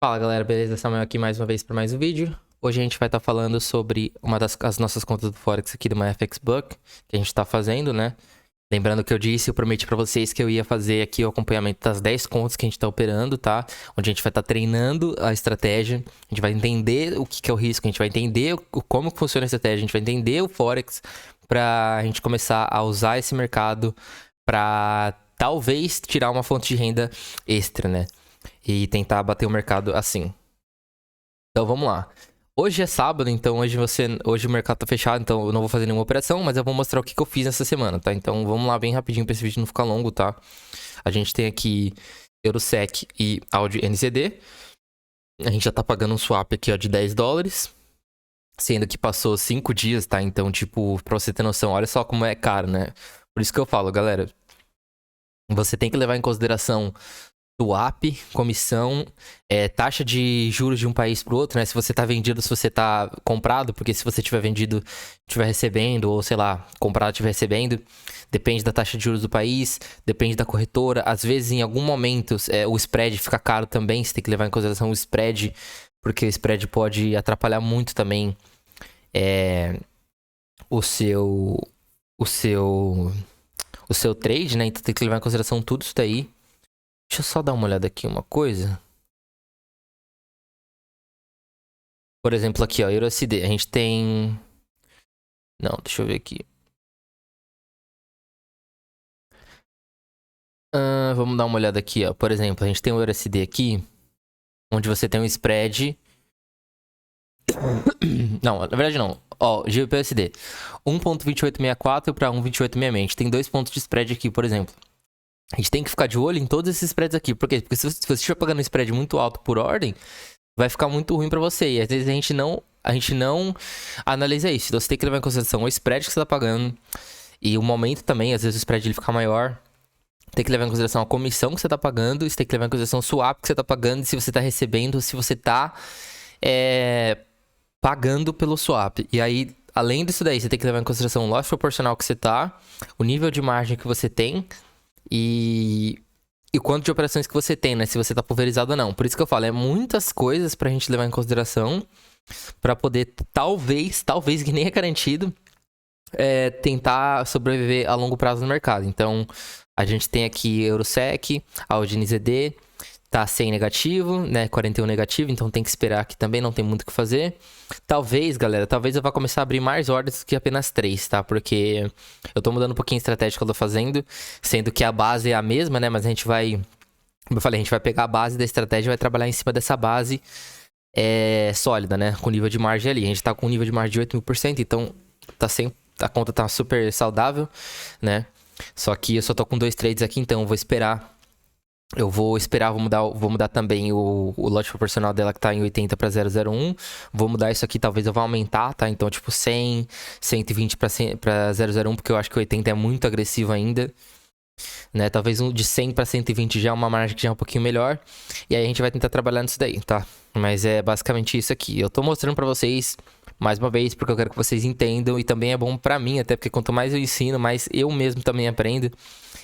Fala galera, beleza? Samuel aqui mais uma vez para mais um vídeo. Hoje a gente vai estar falando sobre uma das as nossas contas do Forex aqui do MyFXBook, que a gente está fazendo, né? Lembrando que eu prometi para vocês que eu ia fazer aqui o acompanhamento das 10 contas que a gente está operando, tá? Onde a gente vai estar treinando a estratégia, a gente vai entender o que é o risco, a gente vai entender como funciona a estratégia, a gente vai entender o Forex para a gente começar a usar esse mercado para talvez tirar uma fonte de renda extra, né? E tentar bater o mercado assim. Então vamos lá. Hoje é sábado, então hoje o mercado tá fechado, então eu não vou fazer nenhuma operação, mas eu vou mostrar o que eu fiz essa semana, tá? Então vamos lá bem rapidinho para esse vídeo não ficar longo, tá? A gente tem aqui Eurosec e Audi NZD. A gente já tá pagando um swap aqui, ó, de $10, sendo que passou 5 dias, tá? Então, tipo, pra você ter noção, olha só como é caro, né? Por isso que eu falo, galera, você tem que levar em consideração swap, comissão, taxa de juros de um país para o outro, né? Se você tá vendido, se você tá comprado, porque se você tiver vendido, estiver recebendo, ou sei lá, comprado, estiver recebendo, depende da taxa de juros do país, depende da corretora. Às vezes, em algum momento, o spread fica caro também, você tem que levar em consideração o spread, porque o spread pode atrapalhar muito também o seu, o seu, o seu trade, né? Então tem que levar em consideração tudo isso daí. Deixa eu só dar uma olhada aqui uma coisa. Por exemplo, aqui, ó, EURUSD. A gente tem... Não, deixa eu ver aqui. Vamos dar uma olhada aqui, ó. Por exemplo, a gente tem o EURUSD aqui, onde você tem um spread... Não, na verdade não. Ó, GBP/USD. 1.2864 para 1.2866. A gente tem 2 pontos de spread aqui, por exemplo. A gente tem que ficar de olho em todos esses spreads aqui. Por quê? Porque se você estiver pagando um spread muito alto por ordem, vai ficar muito ruim para você. E às vezes a gente não analisa isso. Então você tem que levar em consideração o spread que você tá pagando e o momento também. Às vezes o spread ele fica maior. Tem que levar em consideração a comissão que você tá pagando. Você tem que levar em consideração o swap que você tá pagando. Se você tá recebendo, se você tá pagando pelo swap. E aí, além disso daí, você tem que levar em consideração o loss proporcional que você tá, o nível de margem que você tem e quanto de operações que você tem, né? Se você tá pulverizado ou não. Por isso que eu falo, é muitas coisas pra gente levar em consideração pra poder, talvez, que nem é garantido, tentar sobreviver a longo prazo no mercado. Então, a gente tem aqui Eurosec, Audi NZD, tá 100 negativo, né? 41 negativo, então tem que esperar que também não tem muito o que fazer. Talvez, galera, talvez eu vá começar a abrir mais ordens que apenas 3, tá? Porque eu tô mudando um pouquinho a estratégia que eu tô fazendo, sendo que a base é a mesma, né? Mas a gente vai, como eu falei, a gente vai pegar a base da estratégia e vai trabalhar em cima dessa base sólida, né? Com nível de margem ali. A gente tá com um nível de margem de 8.000%, então a conta tá super saudável, né? Só que eu só tô com 2 trades aqui, então eu vou esperar. Vou mudar também o lote proporcional dela que tá em 80 para 001. Vou mudar isso aqui, talvez eu vá aumentar, tá? Então, tipo, 100, 120 para 001, porque eu acho que 80 é muito agressivo ainda, né? Talvez um de 100 para 120 já é uma margem que já é um pouquinho melhor. E aí a gente vai tentar trabalhar nisso daí, tá? Mas é basicamente isso aqui. Eu tô mostrando para vocês mais uma vez, porque eu quero que vocês entendam e também é bom para mim, até porque quanto mais eu ensino, mais eu mesmo também aprendo.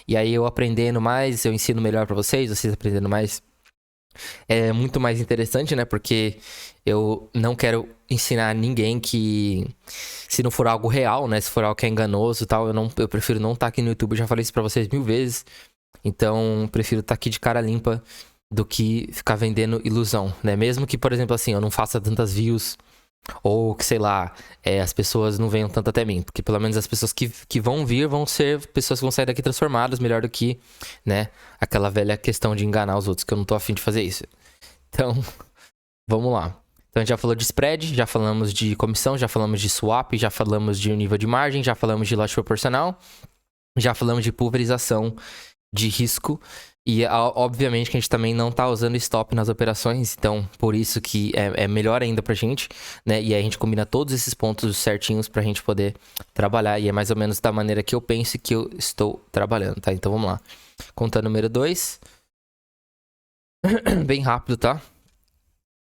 E aí eu aprendendo mais, eu ensino melhor pra vocês aprendendo mais. É muito mais interessante, né? Porque eu não quero ensinar ninguém que... Se não for algo real, né? Se for algo que é enganoso e tal, eu prefiro não estar aqui no YouTube. Eu já falei isso pra vocês 1000 vezes. Então, prefiro estar aqui de cara limpa do que ficar vendendo ilusão, né? Mesmo que, por exemplo, assim, eu não faça tantas views... Ou que, sei lá, as pessoas não venham tanto até mim. Porque pelo menos as pessoas que vão vir vão ser pessoas que vão sair daqui transformadas, melhor do que, né, aquela velha questão de enganar os outros, que eu não tô afim de fazer isso. Então, vamos lá. Então a gente já falou de spread, já falamos de comissão, já falamos de swap, já falamos de nível de margem, já falamos de lote proporcional, já falamos de pulverização de risco. E obviamente que a gente também não tá usando stop nas operações, então por isso que é melhor ainda pra gente, né? E aí a gente combina todos esses pontos certinhos pra gente poder trabalhar. E é mais ou menos da maneira que eu penso que eu estou trabalhando, tá? Então vamos lá. Conta número 2. Bem rápido, tá?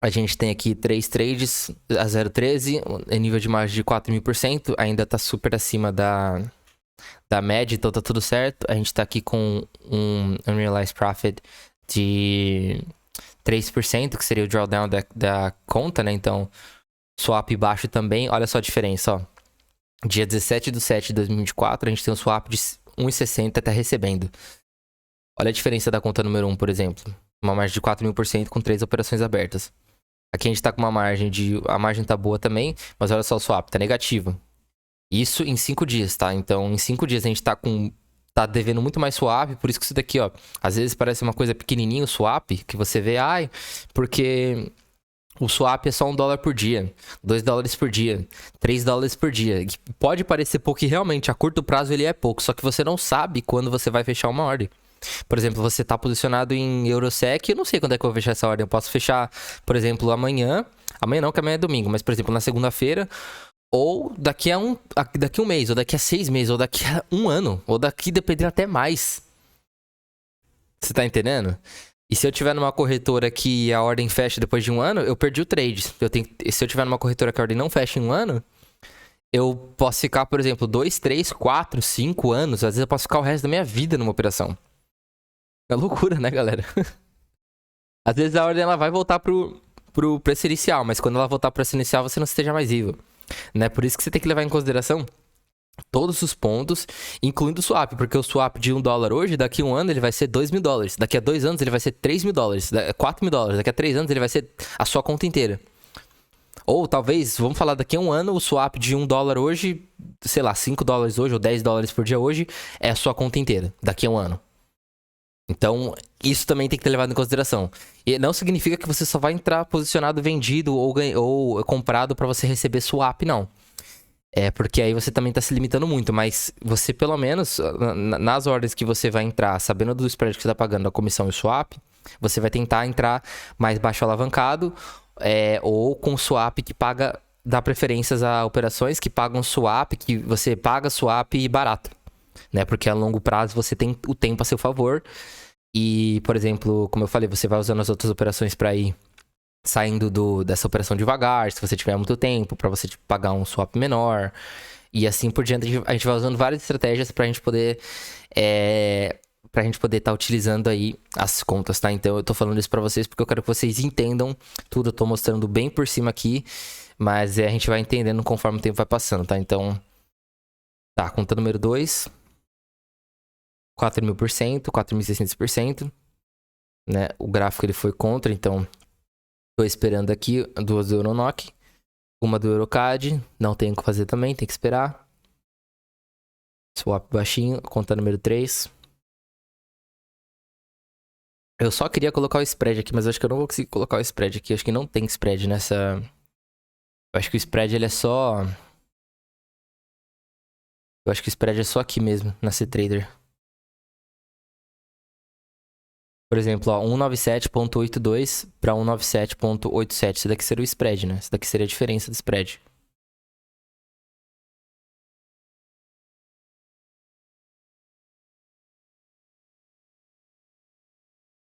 A gente tem aqui 3 trades a 0,13, nível de margem de 4.000%, ainda tá super acima da média, então tá tudo certo. A gente tá aqui com um Unrealized Profit de 3%, que seria o drawdown da conta, né? Então, swap baixo também. Olha só a diferença, ó. Dia 17/7/2024, a gente tem um swap de 1,60 tá recebendo. Olha a diferença da conta número 1, por exemplo. Uma margem de 4.000% com 3 operações abertas. Aqui a gente tá com uma margem de... A margem tá boa também, mas olha só o swap, tá negativo. Isso em 5 dias, tá? Então, em 5 dias a gente tá com... Tá devendo muito mais swap, por isso que isso daqui, ó... Às vezes parece uma coisa pequenininha o swap, que você vê... Ai, porque... O swap é só $1 por dia, $2 por dia, $3 por dia. Pode parecer pouco e realmente a curto prazo ele é pouco, só que você não sabe quando você vai fechar uma ordem. Por exemplo, você está posicionado em Eurosec, eu não sei quando é que eu vou fechar essa ordem. Eu posso fechar, por exemplo, amanhã. Amanhã não, que amanhã é domingo, mas por exemplo, na segunda-feira. Ou daqui a um mês, ou daqui a 6 meses, ou daqui a um ano, ou daqui dependendo até mais. Você tá entendendo? E se eu tiver numa corretora que a ordem fecha depois de um ano, eu perdi o trade. Se eu tiver numa corretora que a ordem não fecha em um ano, eu posso ficar, por exemplo, 2, 3, 4, 5 anos. Às vezes eu posso ficar o resto da minha vida numa operação. É loucura, né, galera? Às vezes a ordem ela vai voltar pro preço inicial, mas quando ela voltar pro preço inicial, você não esteja mais vivo. Né? Por isso que você tem que levar em consideração todos os pontos, incluindo o swap, porque o swap de $1 hoje, daqui a um ano ele vai ser $2.000, daqui a 2 anos ele vai ser $3.000, $4.000, daqui a 3 anos ele vai ser a sua conta inteira. Ou talvez, vamos falar daqui a um ano, o swap de $1 hoje, sei lá, $5 hoje ou $10 por dia hoje, é a sua conta inteira, daqui a um ano. Então, isso também tem que ter levado em consideração. E não significa que você só vai entrar posicionado vendido ou comprado para você receber swap, não. É, porque aí você também tá se limitando muito, mas você pelo menos, nas ordens que você vai entrar, sabendo do spread que você tá pagando, a comissão e o swap, você vai tentar entrar mais baixo alavancado, ou com swap que paga, dá preferências a operações que pagam swap, que você paga swap barato, né? Porque a longo prazo você tem o tempo a seu favor e, por exemplo, como eu falei, você vai usando as outras operações para ir saindo dessa operação devagar, se você tiver muito tempo, para você pagar um swap menor. E assim por diante, a gente vai usando várias estratégias pra gente poder estar utilizando aí as contas, tá? Então eu tô falando isso pra vocês porque eu quero que vocês entendam tudo. Eu tô mostrando bem por cima aqui, mas a gente vai entendendo conforme o tempo vai passando, tá? Então, tá, conta número 2, 4.000%, 4.600%, né? O gráfico ele foi contra, então tô esperando aqui 2 do Euronoc, uma do Eurocad, não tem o que fazer também, tem que esperar. Swap baixinho, conta número 3. Eu só queria colocar o spread aqui, mas acho que eu não vou conseguir colocar o spread aqui. Acho que não tem spread nessa... Eu acho que o spread ele é só... Eu acho que o spread é só aqui mesmo, na C-Trader. Por exemplo, ó, 197.82 para 197.87. Isso daqui seria o spread, né? Isso daqui seria a diferença do spread.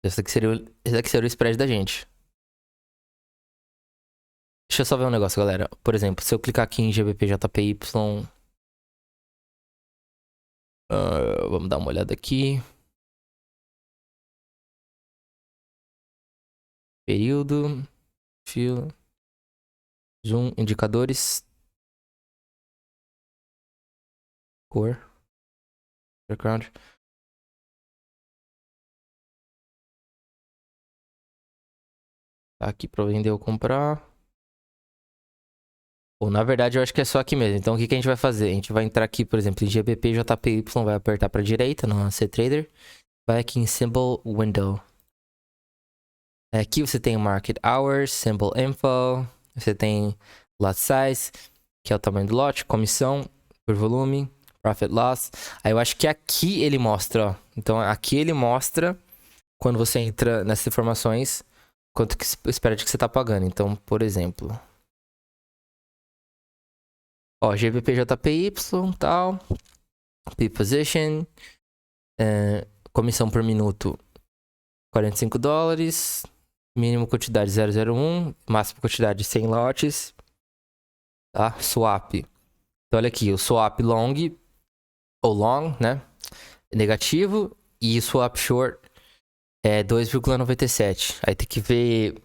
Esse daqui seria o spread da gente. Deixa eu só ver um negócio, galera. Por exemplo, se eu clicar aqui em GBPJPY... vamos dar uma olhada aqui. Período. Fio. Zoom. Indicadores. Cor. Background. Tá aqui pra vender ou comprar. Ou na verdade eu acho que é só aqui mesmo. Então o que a gente vai fazer? A gente vai entrar aqui, por exemplo, em GBP, JPY, vai apertar pra direita no C-Trader. Vai aqui em Symbol Window. Aqui você tem o Market Hours, Symbol Info. Você tem Lot Size, que é o tamanho do lote, comissão por volume, Profit Loss. Aí eu acho que aqui ele mostra, ó. Então aqui ele mostra, quando você entra nessas informações, quanto que espera de que você tá pagando. Então, por exemplo... Ó, GBPJPY, tal. P-Position. Comissão por minuto, $45. Mínimo quantidade 001. Máximo quantidade 100 lotes. Tá? Swap. Então, olha aqui, o swap long, ou long, né? Negativo. E o swap short é 2,97. Aí tem que ver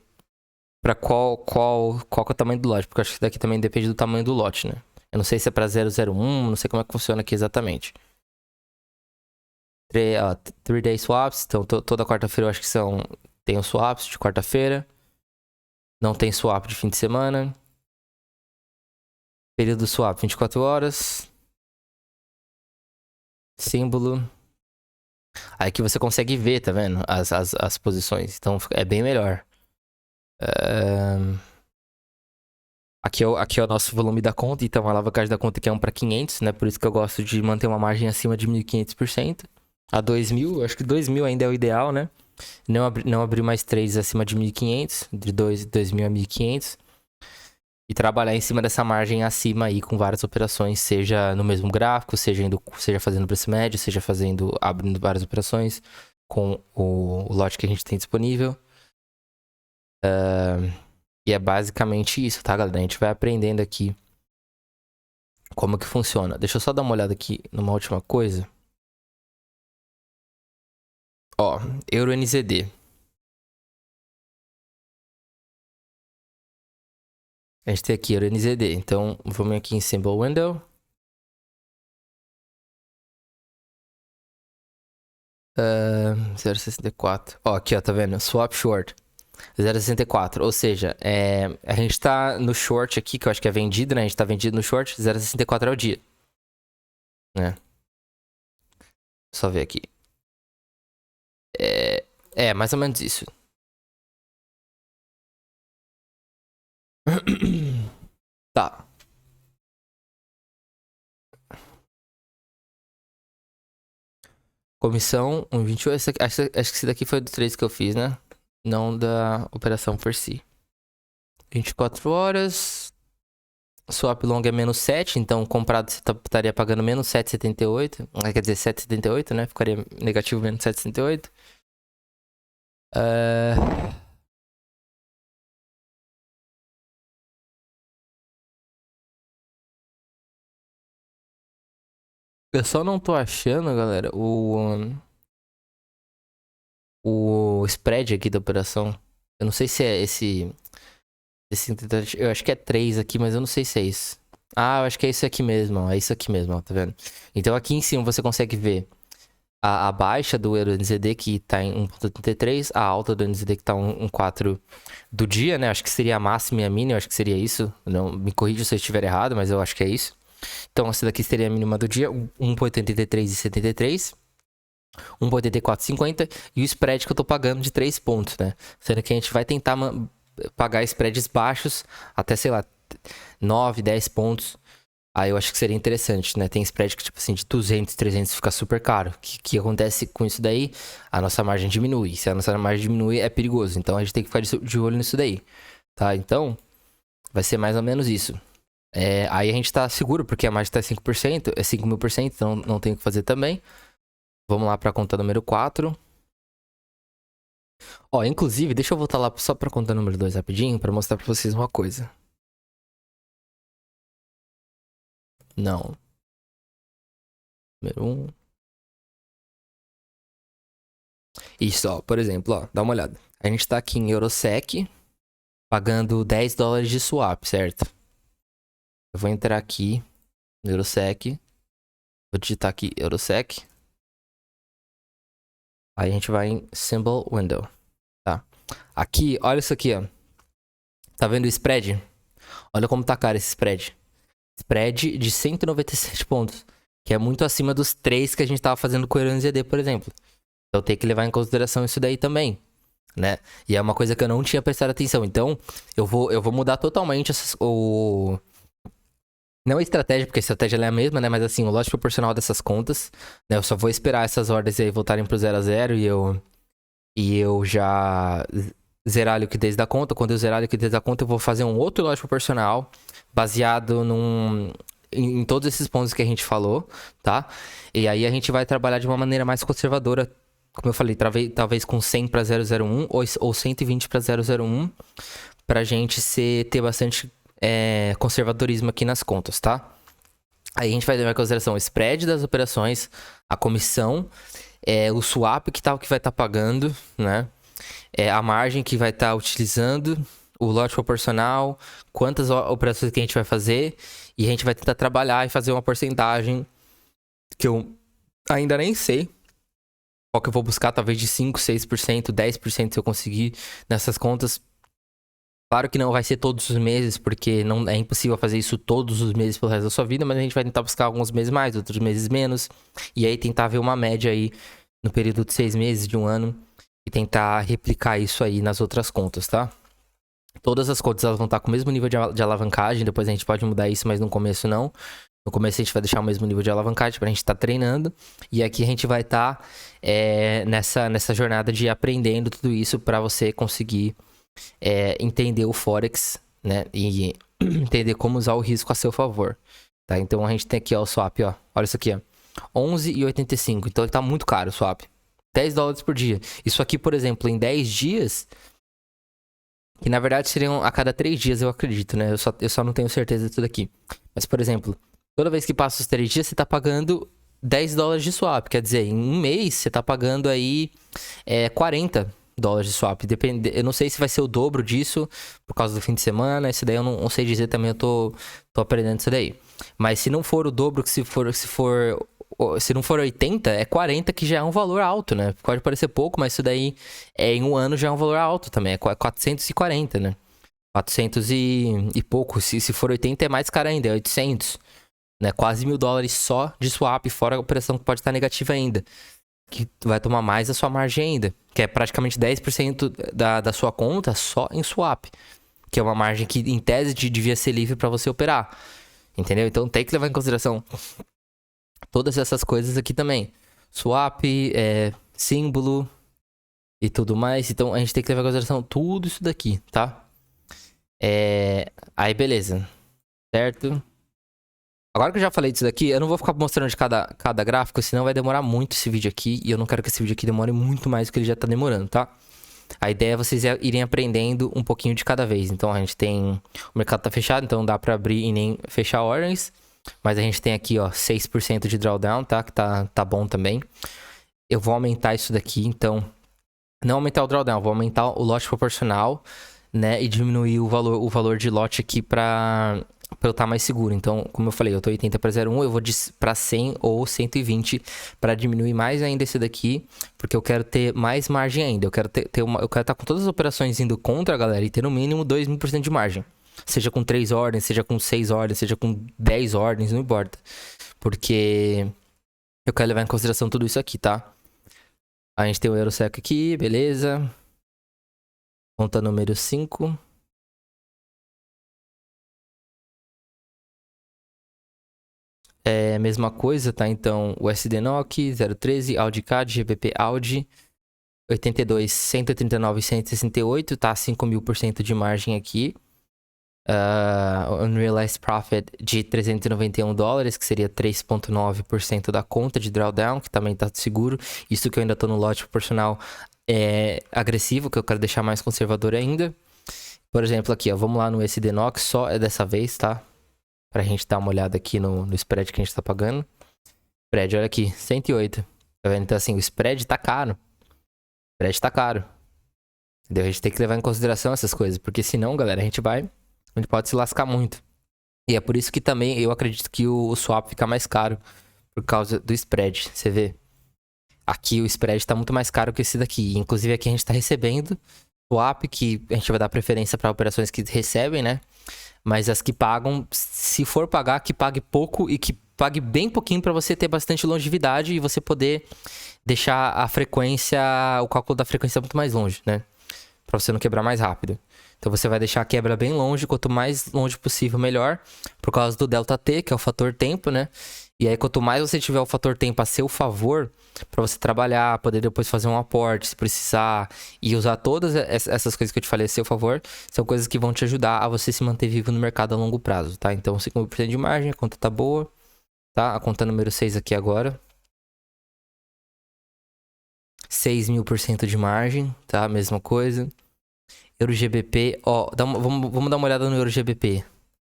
pra qual que é o tamanho do lote, porque eu acho que daqui também depende do tamanho do lote, né? Eu não sei se é pra 001, não sei como é que funciona aqui exatamente. 3-day swaps, então toda quarta-feira eu acho que tem os swaps de quarta-feira. Não tem swap de fim de semana. Período swap 24 horas. Símbolo. Aí que você consegue ver, tá vendo? As posições. Então é bem melhor. Aqui é o nosso volume da conta. Então a alavancagem da conta aqui é 1 para 500, né? Por isso que eu gosto de manter uma margem acima de 1.500%. A 2.000, acho que 2.000 ainda é o ideal, né? Não abrir mais trades acima de 1.500. De 2.000 a 1.500. E trabalhar em cima dessa margem acima aí com várias operações, seja no mesmo gráfico, seja fazendo preço médio, seja abrindo várias operações com o lote que a gente tem disponível. E é basicamente isso, tá, galera? A gente vai aprendendo aqui como que funciona. Deixa eu só dar uma olhada aqui numa última coisa. Ó, EURUNZD. A gente tem aqui EURUNZD. Então, vamos aqui em Symbol Window. 0,64. Ó, aqui, ó, tá vendo? Swap Short. 0,64. Ou seja, a gente tá no short aqui, que eu acho que é vendido, né? A gente tá vendido no short. 0,64 é o dia. Né? Só ver aqui. Mais ou menos isso. Tá. Comissão 1,28. Acho que esse daqui foi do trade que eu fiz, né? Não da operação por si. 24 horas. Swap long é menos 7, então comprado você estaria pagando menos 7,78. Quer dizer, 7,78, né? Ficaria negativo menos 7,78. Eu só não tô achando, galera, o spread aqui da operação. Eu não sei se é esse eu acho que é 3 aqui, mas eu não sei se é isso. Ah, eu acho que é isso aqui mesmo, ó. É isso aqui mesmo, ó, tá vendo? Então aqui em cima você consegue ver a baixa do EURUNZD que tá em 1,33, a alta do NZD que tá em 1,4 do dia, né? Acho que seria a máxima e a mínima, acho que seria isso. Não, me corrija se eu estiver errado, mas eu acho que é isso. Então essa daqui seria a mínima do dia, 1,83,73. 1,84,50 e o spread que eu tô pagando de 3 pontos, né? Sendo que a gente vai tentar pagar spreads baixos até, sei lá, 9, 10 pontos. Aí eu acho que seria interessante, né? Tem spread que, tipo assim, de 200, 300 fica super caro. O que acontece com isso daí? A nossa margem diminui. Se a nossa margem diminui, é perigoso. Então a gente tem que ficar de olho nisso daí, tá? Então, vai ser mais ou menos isso. Aí a gente tá seguro, porque a margem tá 5%, é 5.000%, então não tem o que fazer também. Vamos lá pra conta número 4. Ó, inclusive, deixa eu voltar lá só pra conta número 2 rapidinho, pra mostrar pra vocês uma coisa. Não. Número 1. Isso, ó, por exemplo, ó, dá uma olhada. A gente tá aqui em Eurosec, pagando 10 dólares de swap, certo? Eu vou entrar aqui no Eurosec, vou digitar aqui Eurosec. Aí a gente vai em Symbol Window, tá? Aqui, olha isso aqui, ó. Tá vendo o spread? Olha como tá caro esse spread. Spread de 197 pontos, que é muito acima dos 3 que a gente tava fazendo com o EURUNZD, por exemplo. Então tem que levar em consideração isso daí também, né? E é uma coisa que eu não tinha prestado atenção. Então, eu vou mudar totalmente não a estratégia, porque a estratégia é a mesma, né? Mas assim, o lote proporcional dessas contas, né? Eu só vou esperar essas ordens aí voltarem pro 0 a 0 e eu já zerar a liquidez da conta. Quando eu zerar a liquidez da conta, eu vou fazer um outro lote proporcional baseado em todos esses pontos que a gente falou, tá? E aí a gente vai trabalhar de uma maneira mais conservadora, como eu falei, talvez com 100 para 001 ou 120 para 001, pra gente ter bastante conservadorismo aqui nas contas, tá? Aí a gente vai levar em consideração o spread das operações, a comissão o swap que vai estar pagando, né? A margem que vai estar utilizando, o lote proporcional, quantas operações que a gente vai fazer, e a gente vai tentar trabalhar e fazer uma porcentagem que eu ainda nem sei qual que eu vou buscar, talvez de 5, 6%, 10% se eu conseguir nessas contas. Claro que não vai ser todos os meses, porque não é impossível fazer isso todos os meses pelo resto da sua vida, mas a gente vai tentar buscar alguns meses mais, outros meses menos, e aí tentar ver uma média aí no período de 6 meses, de um ano, e tentar replicar isso aí nas outras contas, tá? Todas as contas elas vão estar com o mesmo nível de alavancagem, depois a gente pode mudar isso, mas no começo não. No começo a gente vai deixar o mesmo nível de alavancagem pra gente estar treinando. E aqui a gente vai estar nessa jornada de aprendendo tudo isso para você conseguir entender o Forex, né? E entender como usar o risco a seu favor. Tá? Então a gente tem aqui ó, o swap, ó. Olha isso aqui, ó. 11,85. Então ele tá muito caro o swap. $10 por dia. Isso aqui, por exemplo, em 10 dias... Que na verdade seriam a cada 3 dias, eu acredito, né? Eu só não tenho certeza de tudo aqui. Mas, por exemplo, toda vez que passa os 3 dias, você tá pagando $10 de swap. Quer dizer, em um mês, você tá pagando aí $40 de swap. Eu não sei se vai ser o dobro disso, por causa do fim de semana. Isso daí eu não sei dizer também, eu tô aprendendo isso daí. Mas se não for o dobro, se não for 80, é 40, que já é um valor alto, né? Pode parecer pouco, mas isso daí em um ano já é um valor alto também. É 440, né? 400 e pouco. Se for 80 é mais caro ainda, é 800. Né? Quase $1.000 só de swap, fora a operação que pode estar negativa ainda. Que vai tomar mais a sua margem ainda. Que é praticamente 10% da sua conta só em swap. Que é uma margem que, em tese, devia ser livre para você operar. Entendeu? Então tem que levar em consideração todas essas coisas aqui também. Swap, símbolo e tudo mais. Então a gente tem que levar em consideração tudo isso daqui, tá? Aí beleza. Certo? Agora que eu já falei disso daqui, eu não vou ficar mostrando de cada gráfico, senão vai demorar muito esse vídeo aqui. E eu não quero que esse vídeo aqui demore muito mais do que ele já tá demorando, tá? A ideia é vocês irem aprendendo um pouquinho de cada vez. Então a gente tem... O mercado tá fechado, então dá pra abrir e nem fechar ordens. Mas a gente tem aqui, ó, 6% de drawdown, tá? Que tá bom também. Eu vou aumentar isso daqui, então... Não aumentar o drawdown, vou aumentar o lote proporcional, né? E diminuir o valor de lote aqui pra eu estar mais seguro. Então, como eu falei, eu tô 80 para 0,1, eu vou pra 100 ou 120 para diminuir mais ainda esse daqui, porque eu quero ter mais margem ainda. Eu quero eu quero estar com todas as operações indo contra, galera, e ter no mínimo 2.000% de margem. Seja com 3 ordens, seja com 6 ordens, seja com 10 ordens, não importa. Porque eu quero levar em consideração tudo isso aqui, tá? A gente tem o Eurosec aqui, beleza. Conta número 5. Mesma coisa, tá? Então, o SDNOC, 013, Audi CAD, GBP Audi, 82, 139, 168, tá? 5.000% de margem aqui. Unrealized Profit de $391, que seria 3,9% da conta de drawdown, que também tá seguro. Isso que eu ainda tô no lote proporcional agressivo, que eu quero deixar mais conservador ainda. Por exemplo, aqui, ó, vamos lá no SDNOC, só dessa vez, tá? Pra gente dar uma olhada aqui no spread que a gente tá pagando. Spread, olha aqui, 108. Tá vendo? Então, assim, o spread tá caro. O spread tá caro. Entendeu? A gente tem que levar em consideração essas coisas, porque senão, galera, a gente pode se lascar muito. E é por isso que também eu acredito que o swap fica mais caro por causa do spread. Você vê? Aqui o spread tá muito mais caro que esse daqui. Inclusive aqui a gente tá recebendo swap, que a gente vai dar preferência para operações que recebem, né? Mas as que pagam, se for pagar, que pague pouco e que pague bem pouquinho para você ter bastante longevidade e você poder deixar a frequência, o cálculo da frequência muito mais longe, né? Para você não quebrar mais rápido. Então você vai deixar a quebra bem longe, quanto mais longe possível, melhor, por causa do delta T, que é o fator tempo, né? E aí, quanto mais você tiver o fator tempo a seu favor, para você trabalhar, poder depois fazer um aporte, se precisar, e usar todas essas coisas que eu te falei a seu favor, são coisas que vão te ajudar a você se manter vivo no mercado a longo prazo, tá? Então, 5.000% de margem, a conta tá boa, tá? A conta número 6 aqui agora. 6.000% de margem, tá? Mesma coisa. EuroGBP, ó, vamos dar uma olhada no EuroGBP.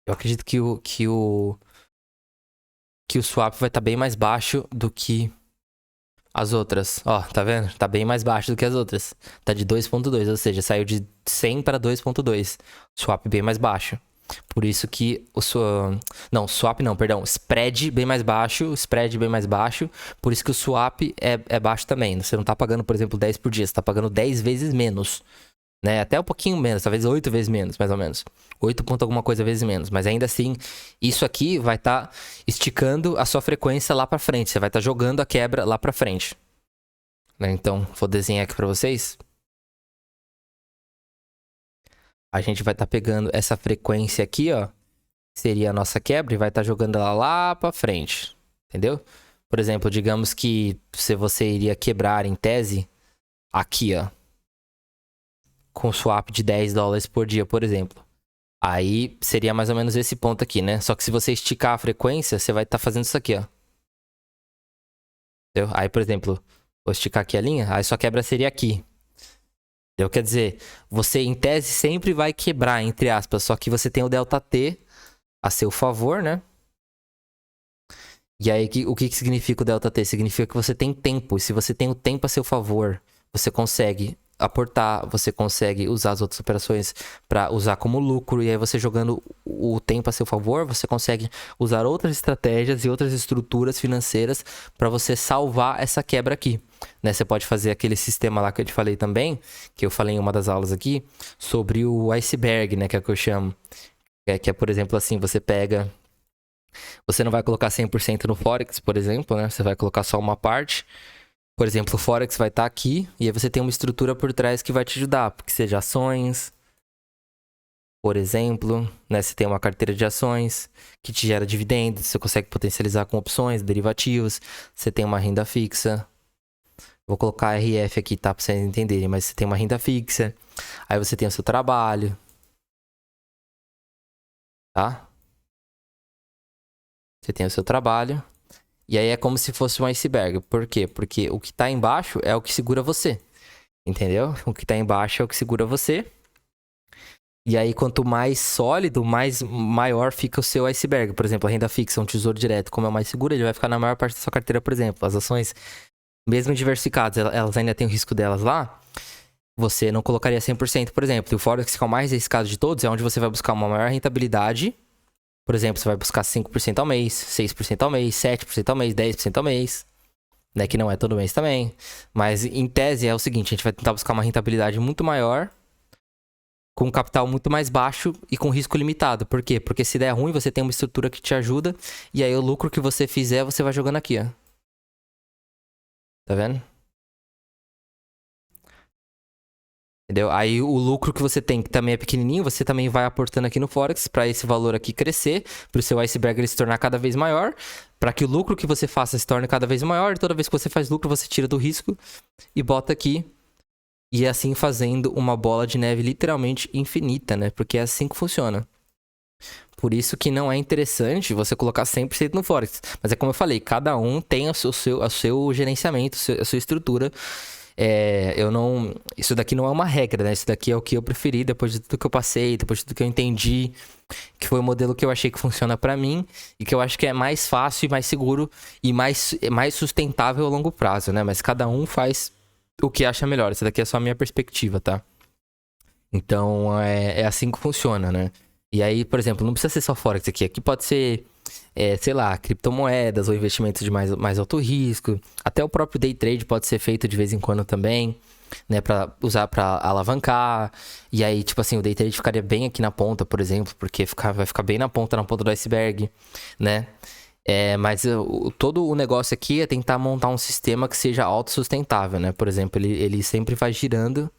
Eu acredito que o swap vai estar bem mais baixo do que As outras, ó, tá vendo? Tá bem mais baixo do que as outras. Tá de 2,2, ou seja, saiu de 100 para 2,2. Swap bem mais baixo. Por isso que o sua... Não, swap não, perdão. Spread bem mais baixo, spread bem mais baixo. Por isso que o swap é baixo também. Você não tá pagando, por exemplo, 10 por dia. Você tá pagando 10 vezes menos. Né? Até um pouquinho menos, talvez 8 vezes menos, mais ou menos. 8 ponto alguma coisa vezes menos. Mas ainda assim, isso aqui vai estar esticando a sua frequência lá pra frente. Você vai estar jogando a quebra lá pra frente. Né? Então, vou desenhar aqui pra vocês. A gente vai estar pegando essa frequência aqui, ó. Seria a nossa quebra e vai estar jogando ela lá pra frente. Entendeu? Por exemplo, digamos que se você iria quebrar em tese aqui, ó. Com swap de 10 dólares por dia, por exemplo. Aí seria mais ou menos esse ponto aqui, né? Só que se você esticar a frequência, você vai estar fazendo isso aqui, ó. Entendeu? Aí, por exemplo, vou esticar aqui a linha, aí sua quebra seria aqui. Entendeu? Quer dizer, você em tese sempre vai quebrar, entre aspas, só que você tem o ΔT a seu favor, né? E aí, o que significa o ΔT? Significa que você tem tempo. E se você tem o tempo a seu favor, você consegue aportar, você consegue usar as outras operações para usar como lucro. E aí, você jogando o tempo a seu favor, você consegue usar outras estratégias e outras estruturas financeiras para você salvar essa quebra aqui. Né? Você pode fazer aquele sistema lá que eu te falei também, que eu falei em uma das aulas aqui, sobre o iceberg, né? Que é o que eu chamo. Que é, por exemplo, assim, você pega... Você não vai colocar 100% no Forex, por exemplo, né? Você vai colocar só uma parte. Por exemplo, o Forex vai estar aqui e aí você tem uma estrutura por trás que vai te ajudar, porque seja ações, por exemplo, né? Você tem uma carteira de ações que te gera dividendos, você consegue potencializar com opções, derivativos, você tem uma renda fixa. Vou colocar RF aqui, tá? Pra vocês entenderem, mas você tem uma renda fixa, aí você tem o seu trabalho, tá? Você tem o seu trabalho. E aí é como se fosse um iceberg. Por quê? Porque o que tá embaixo é o que segura você. Entendeu? O que tá embaixo é o que segura você. E aí, quanto mais sólido, maior fica o seu iceberg. Por exemplo, a renda fixa, um tesouro direto, como é o mais seguro, ele vai ficar na maior parte da sua carteira, por exemplo. As ações, mesmo diversificadas, elas ainda têm o risco delas lá. Você não colocaria 100%, por exemplo. E o Forex, que é o mais arriscado de todos, é onde você vai buscar uma maior rentabilidade. Por exemplo, você vai buscar 5% ao mês, 6% ao mês, 7% ao mês, 10% ao mês. Né, que não é todo mês também. Mas em tese é o seguinte, a gente vai tentar buscar uma rentabilidade muito maior, com um capital muito mais baixo e com risco limitado. Por quê? Porque se der ruim, você tem uma estrutura que te ajuda, e aí o lucro que você fizer, você vai jogando aqui, ó. Tá vendo? Entendeu? Aí o lucro que você tem, que também é pequenininho, você também vai aportando aqui no Forex para esse valor aqui crescer, para o seu iceberg ele se tornar cada vez maior, para que o lucro que você faça se torne cada vez maior, e toda vez que você faz lucro, você tira do risco e bota aqui. E é assim fazendo uma bola de neve literalmente infinita, né? Porque é assim que funciona. Por isso que não é interessante você colocar 100% no Forex. Mas é como eu falei, cada um tem o seu gerenciamento, a sua estrutura. Eu não... Isso daqui não é uma regra, né? Isso daqui é o que eu preferi depois de tudo que eu passei, depois de tudo que eu entendi. Que foi o modelo que eu achei que funciona pra mim. E que eu acho que é mais fácil e mais seguro e mais sustentável a longo prazo, né? Mas cada um faz o que acha melhor. Essa daqui é só a minha perspectiva, tá? Então, é assim que funciona, né? E aí, por exemplo, não precisa ser só Forex aqui. Aqui pode ser, sei lá, criptomoedas ou investimentos de mais alto risco. Até o próprio day trade pode ser feito de vez em quando também, né? Pra usar pra alavancar. E aí, tipo assim, o day trade ficaria bem aqui na ponta, por exemplo, porque vai ficar bem na ponta do iceberg, né? Mas todo o negócio aqui é tentar montar um sistema que seja autossustentável, né? Por exemplo, ele sempre vai girando,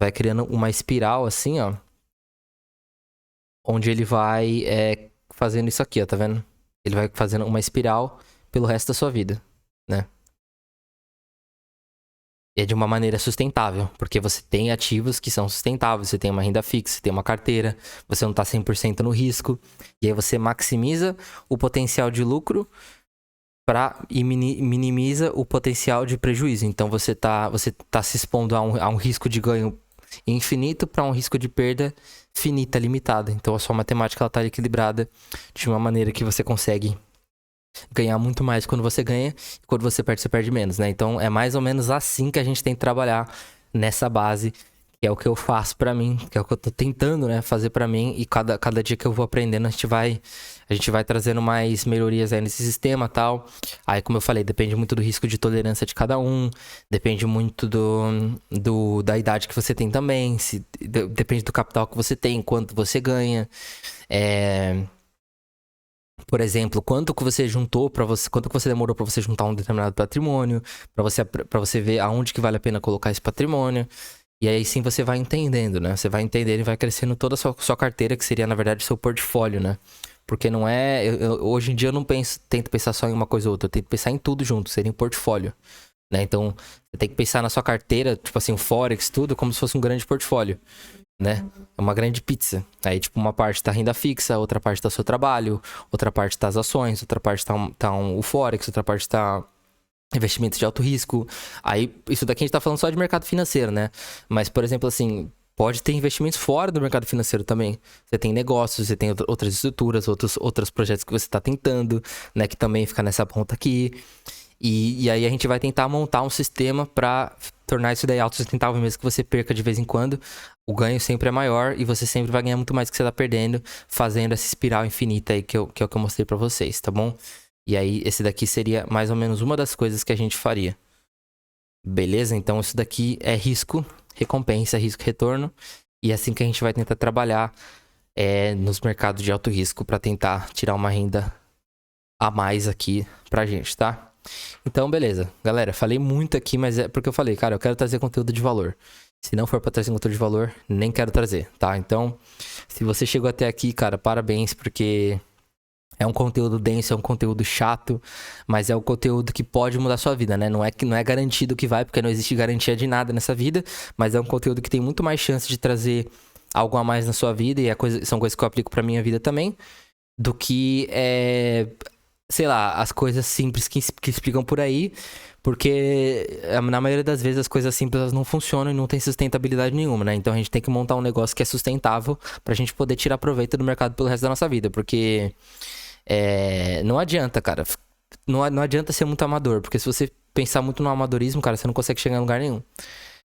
vai criando uma espiral assim, ó. Onde ele vai fazendo isso aqui, ó, tá vendo? Ele vai fazendo uma espiral pelo resto da sua vida, né? E é de uma maneira sustentável, porque você tem ativos que são sustentáveis, você tem uma renda fixa, você tem uma carteira, você não tá 100% no risco, e aí você maximiza o potencial de lucro e minimiza o potencial de prejuízo. Então você tá se expondo a um risco de ganho infinito para um risco de perda finita, limitada. Então a sua matemática ela tá equilibrada de uma maneira que você consegue ganhar muito mais quando você ganha, e quando você perde menos, né? Então é mais ou menos assim que a gente tem que trabalhar nessa base, que é o que eu faço pra mim, que é o que eu tô tentando, né, fazer pra mim, e cada dia que eu vou aprendendo, a gente vai trazendo mais melhorias aí nesse sistema e tal. Aí, como eu falei, depende muito do risco de tolerância de cada um, depende muito da idade que você tem também, depende do capital que você tem, quanto você ganha. Por exemplo, quanto que você juntou para você, quanto que você demorou para você juntar um determinado patrimônio, para você ver aonde que vale a pena colocar esse patrimônio. E aí sim você vai entendendo, né? Você vai entendendo e vai crescendo toda a sua carteira, que seria na verdade o seu portfólio, né? Porque não é, hoje em dia eu não tento pensar só em uma coisa ou outra, eu tento pensar em tudo junto, seria um portfólio, né? Então, você tem que pensar na sua carteira, tipo assim, o Forex, tudo, como se fosse um grande portfólio, né? É uma grande pizza. Aí, tipo, uma parte tá renda fixa, outra parte tá o seu trabalho, outra parte tá as ações, outra parte tá o Forex, outra parte tá investimentos de alto risco. Aí, isso daqui a gente tá falando só de mercado financeiro, né? Mas, por exemplo, assim, pode ter investimentos fora do mercado financeiro também. Você tem negócios, você tem outras estruturas, outros projetos que você tá tentando, né? Que também fica nessa ponta aqui. E aí a gente vai tentar montar um sistema para tornar isso daí autossustentável, mesmo que você perca de vez em quando. O ganho sempre é maior e você sempre vai ganhar muito mais do que você tá perdendo, fazendo essa espiral infinita aí que é o que eu mostrei para vocês, tá bom? E aí esse daqui seria mais ou menos uma das coisas que a gente faria. Beleza? Então isso daqui é risco, recompensa, risco, retorno. E é assim que a gente vai tentar trabalhar nos mercados de alto risco para tentar tirar uma renda a mais aqui pra gente, tá? Então, beleza. Galera, falei muito aqui, mas é porque eu falei, cara, eu quero trazer conteúdo de valor. Se não for pra trazer conteúdo de valor, nem quero trazer, tá? Então, se você chegou até aqui, cara, parabéns, porque é um conteúdo denso, é um conteúdo chato, mas é um conteúdo que pode mudar a sua vida, né? Não é garantido que vai, porque não existe garantia de nada nessa vida, mas é um conteúdo que tem muito mais chance de trazer algo a mais na sua vida, e são coisas que eu aplico pra minha vida também, do que sei lá, as coisas simples que explicam por aí, porque na maioria das vezes as coisas simples elas não funcionam e não tem sustentabilidade nenhuma, né? Então a gente tem que montar um negócio que é sustentável pra gente poder tirar proveito do mercado pelo resto da nossa vida, porque não adianta, cara, não adianta ser muito amador, porque se você pensar muito no amadorismo, cara, você não consegue chegar em lugar nenhum,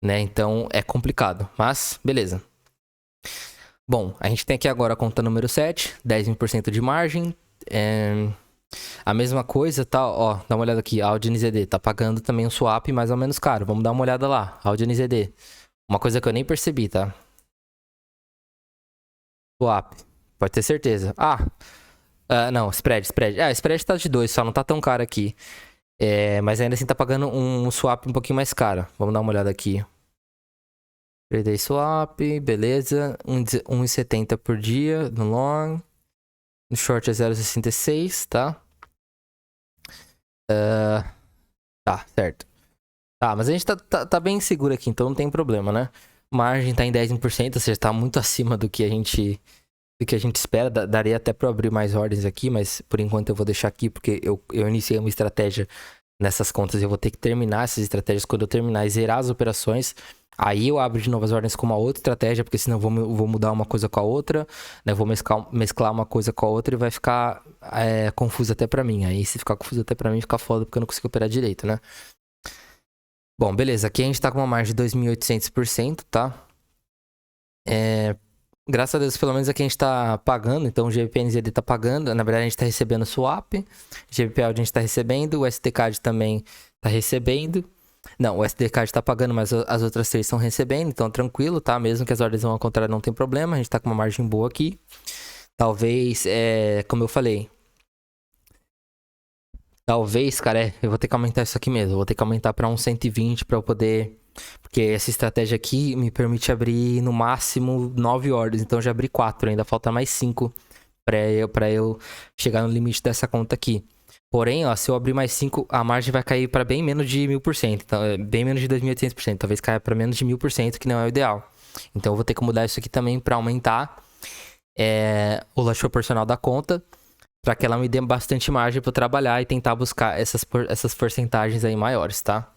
né? Então é complicado, mas beleza. Bom, a gente tem aqui agora a conta número 7, 10% de margem, a mesma coisa, tá? Ó, dá uma olhada aqui. A Audi NZD tá pagando também um swap mais ou menos caro. Vamos dar uma olhada lá. Audi NZD. Uma coisa que eu nem percebi, tá? Swap. Pode ter certeza. Não, spread. Spread tá de 2, só não tá tão caro aqui. Mas ainda assim tá pagando um swap um pouquinho mais caro. Vamos dar uma olhada aqui. Trade swap, beleza. 1,70 por dia no long. No short é 0,66, tá? Tá, certo. Tá, mas a gente tá bem seguro aqui, então não tem problema, né? Margem tá em 10%, ou seja, tá muito acima do que a gente espera. Daria até pra abrir mais ordens aqui, mas por enquanto eu vou deixar aqui, porque eu iniciei uma estratégia nessas contas e eu vou ter que terminar essas estratégias. Quando eu terminar e zerar as operações, aí eu abro de novo as ordens com uma outra estratégia, porque senão eu vou mudar uma coisa com a outra, né? Eu vou mesclar uma coisa com a outra e vai ficar confuso até pra mim. Aí se ficar confuso até pra mim, fica foda, porque eu não consigo operar direito, né? Bom, beleza. Aqui a gente tá com uma margem de 2.800%, tá? Graças a Deus, pelo menos aqui a gente tá pagando. Então o GBP-NZD tá pagando. Na verdade, a gente tá recebendo swap. GBP-AUD a gente tá recebendo. O SDCAD também tá recebendo. Não, o SDCAD tá pagando, mas as outras três estão recebendo. Então tranquilo, tá? Mesmo que as ordens vão ao contrário, não tem problema. A gente tá com uma margem boa aqui. Talvez, como eu falei... Talvez, cara, eu vou ter que aumentar isso aqui mesmo. Eu vou ter que aumentar pra uns 120 pra eu poder... Porque essa estratégia aqui me permite abrir no máximo 9 ordens. Então eu já abri 4, ainda falta mais 5 pra eu chegar no limite dessa conta aqui. Porém, ó, se eu abrir mais 5, a margem vai cair pra bem menos de 1.000%. Então, bem menos de 2.800%. Talvez caia pra menos de 1.000%, que não é o ideal. Então eu vou ter que mudar isso aqui também pra aumentar o lote proporcional da conta, para que ela me dê bastante margem para eu trabalhar e tentar buscar essas porcentagens aí maiores, tá?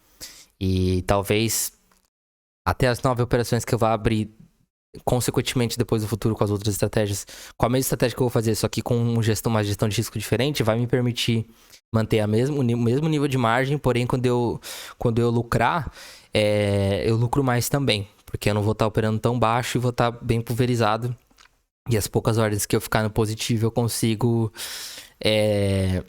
E talvez até as 9 operações que eu vou abrir consequentemente depois no futuro com as outras estratégias, com a mesma estratégia que eu vou fazer, só que com uma gestão de risco diferente, vai me permitir manter o mesmo nível de margem, porém quando eu lucrar, eu lucro mais também, porque eu não vou estar operando tão baixo e vou estar bem pulverizado. E as poucas ordens que eu ficar no positivo, eu consigo. É,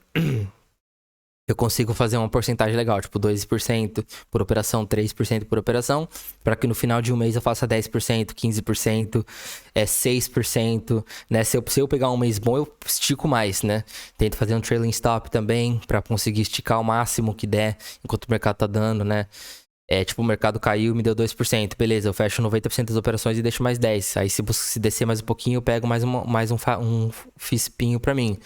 eu consigo fazer uma porcentagem legal, tipo 2% por operação, 3% por operação, para que no final de um mês eu faça 10%, 15%, 6%, né? Se eu pegar um mês bom, eu estico mais, né? Tento fazer um trailing stop também, para conseguir esticar o máximo que der, enquanto o mercado tá dando, né? Tipo, o mercado caiu, me deu 2%. Beleza, eu fecho 90% das operações e deixo mais 10%. Aí, se descer mais um pouquinho, eu pego um fispinho pra mim.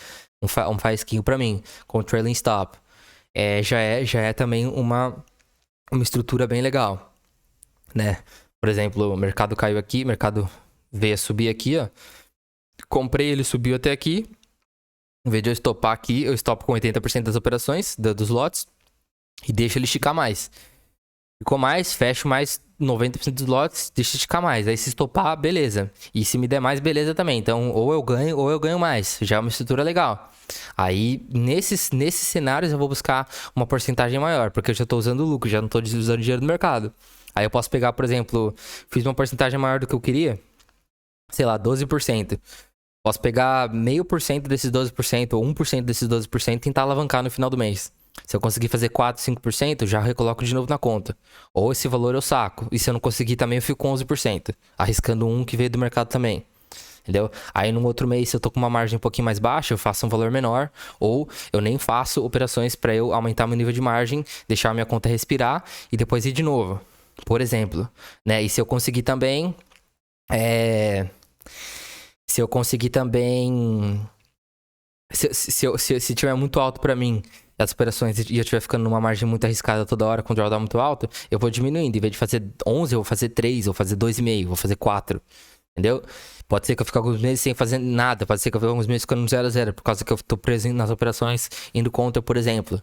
Um faisquinho pra mim, com o trailing stop. Já é também uma estrutura bem legal, né? Por exemplo, o mercado caiu aqui, o mercado veio a subir aqui, ó. Comprei, ele subiu até aqui. Em vez de eu estopar aqui, eu estopo com 80% das operações, dos lotes, e deixo ele esticar mais. Ficou mais, fecho mais 90% dos lotes, deixa esticar mais. Aí se estopar, beleza. E se me der mais, beleza também. Então, ou eu ganho mais. Já é uma estrutura legal. Aí, nesses cenários, eu vou buscar uma porcentagem maior, porque eu já estou usando lucro, já não estou usando dinheiro do mercado. Aí eu posso pegar, por exemplo, fiz uma porcentagem maior do que eu queria, sei lá, 12%. Posso pegar 0,5% desses 12% ou 1% desses 12% e tentar alavancar no final do mês. Se eu conseguir fazer 4, 5%, já recoloco de novo na conta. Ou esse valor eu saco. E se eu não conseguir também, eu fico com 11%. Arriscando um que veio do mercado também. Entendeu? Aí num outro mês, se eu tô com uma margem um pouquinho mais baixa, eu faço um valor menor. Ou eu nem faço operações para eu aumentar meu nível de margem, deixar minha conta respirar e depois ir de novo. Por exemplo. Né? E se eu conseguir também... Se eu conseguir também... Se tiver muito alto para mim as operações e eu estiver ficando numa margem muito arriscada toda hora com o drawdown muito alto, eu vou diminuindo. Em vez de fazer 11, eu vou fazer 3, eu vou fazer 2,5, vou fazer 4. Entendeu? Pode ser que eu fique alguns meses sem fazer nada. Pode ser que eu fique alguns meses ficando no 0 a 0, por causa que eu tô preso nas operações indo contra, por exemplo.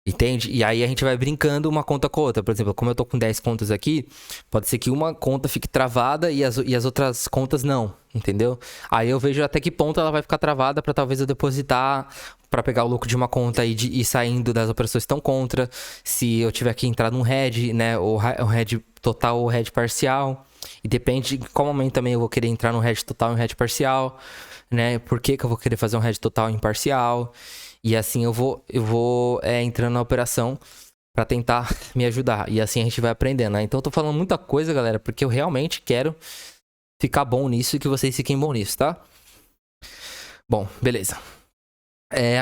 Entende? E aí a gente vai brincando uma conta com a outra. Por exemplo, como eu tô com 10 contas aqui, pode ser que uma conta fique travada e as outras contas não. Entendeu? Aí eu vejo até que ponto ela vai ficar travada para talvez eu depositar, para pegar o lucro de uma conta e ir saindo das operações que estão contra. Se eu tiver que entrar num hedge, né? Ou hedge total ou hedge parcial. E depende de qual momento também eu vou querer entrar no hedge total e um hedge parcial, né? Por que eu vou querer fazer um hedge total e parcial? E assim eu vou entrando na operação para tentar me ajudar. E assim a gente vai aprendendo, né? Então eu tô falando muita coisa, galera, porque eu realmente quero ficar bom nisso e que vocês fiquem bom nisso, tá? Bom, beleza.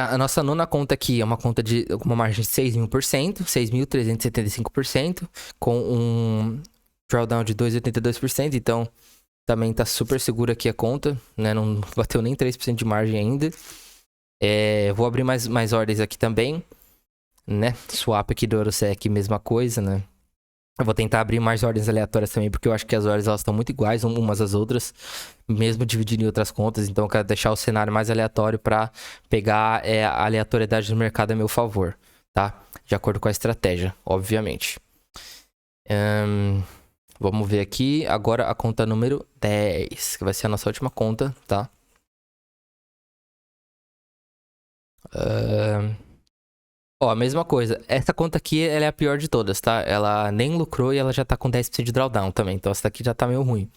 A nossa nona conta aqui é uma conta de uma margem de 6.000%, 6.375%, com um drawdown de 2,82%, então também tá super segura aqui a conta, né? Não bateu nem 3% de margem ainda. Vou abrir mais ordens aqui também, né? Swap aqui do Eurosec, mesma coisa, né? Eu vou tentar abrir mais ordens aleatórias também, porque eu acho que as ordens elas estão muito iguais umas às outras, mesmo dividindo em outras contas. Então eu quero deixar o cenário mais aleatório para pegar a aleatoriedade do mercado a meu favor, tá? De acordo com a estratégia, obviamente. Vamos ver aqui. Agora a conta número 10, que vai ser a nossa última conta, tá? A mesma coisa. Essa conta aqui, ela é a pior de todas, tá? Ela nem lucrou e ela já tá com 10% de drawdown também. Então essa daqui já tá meio ruim.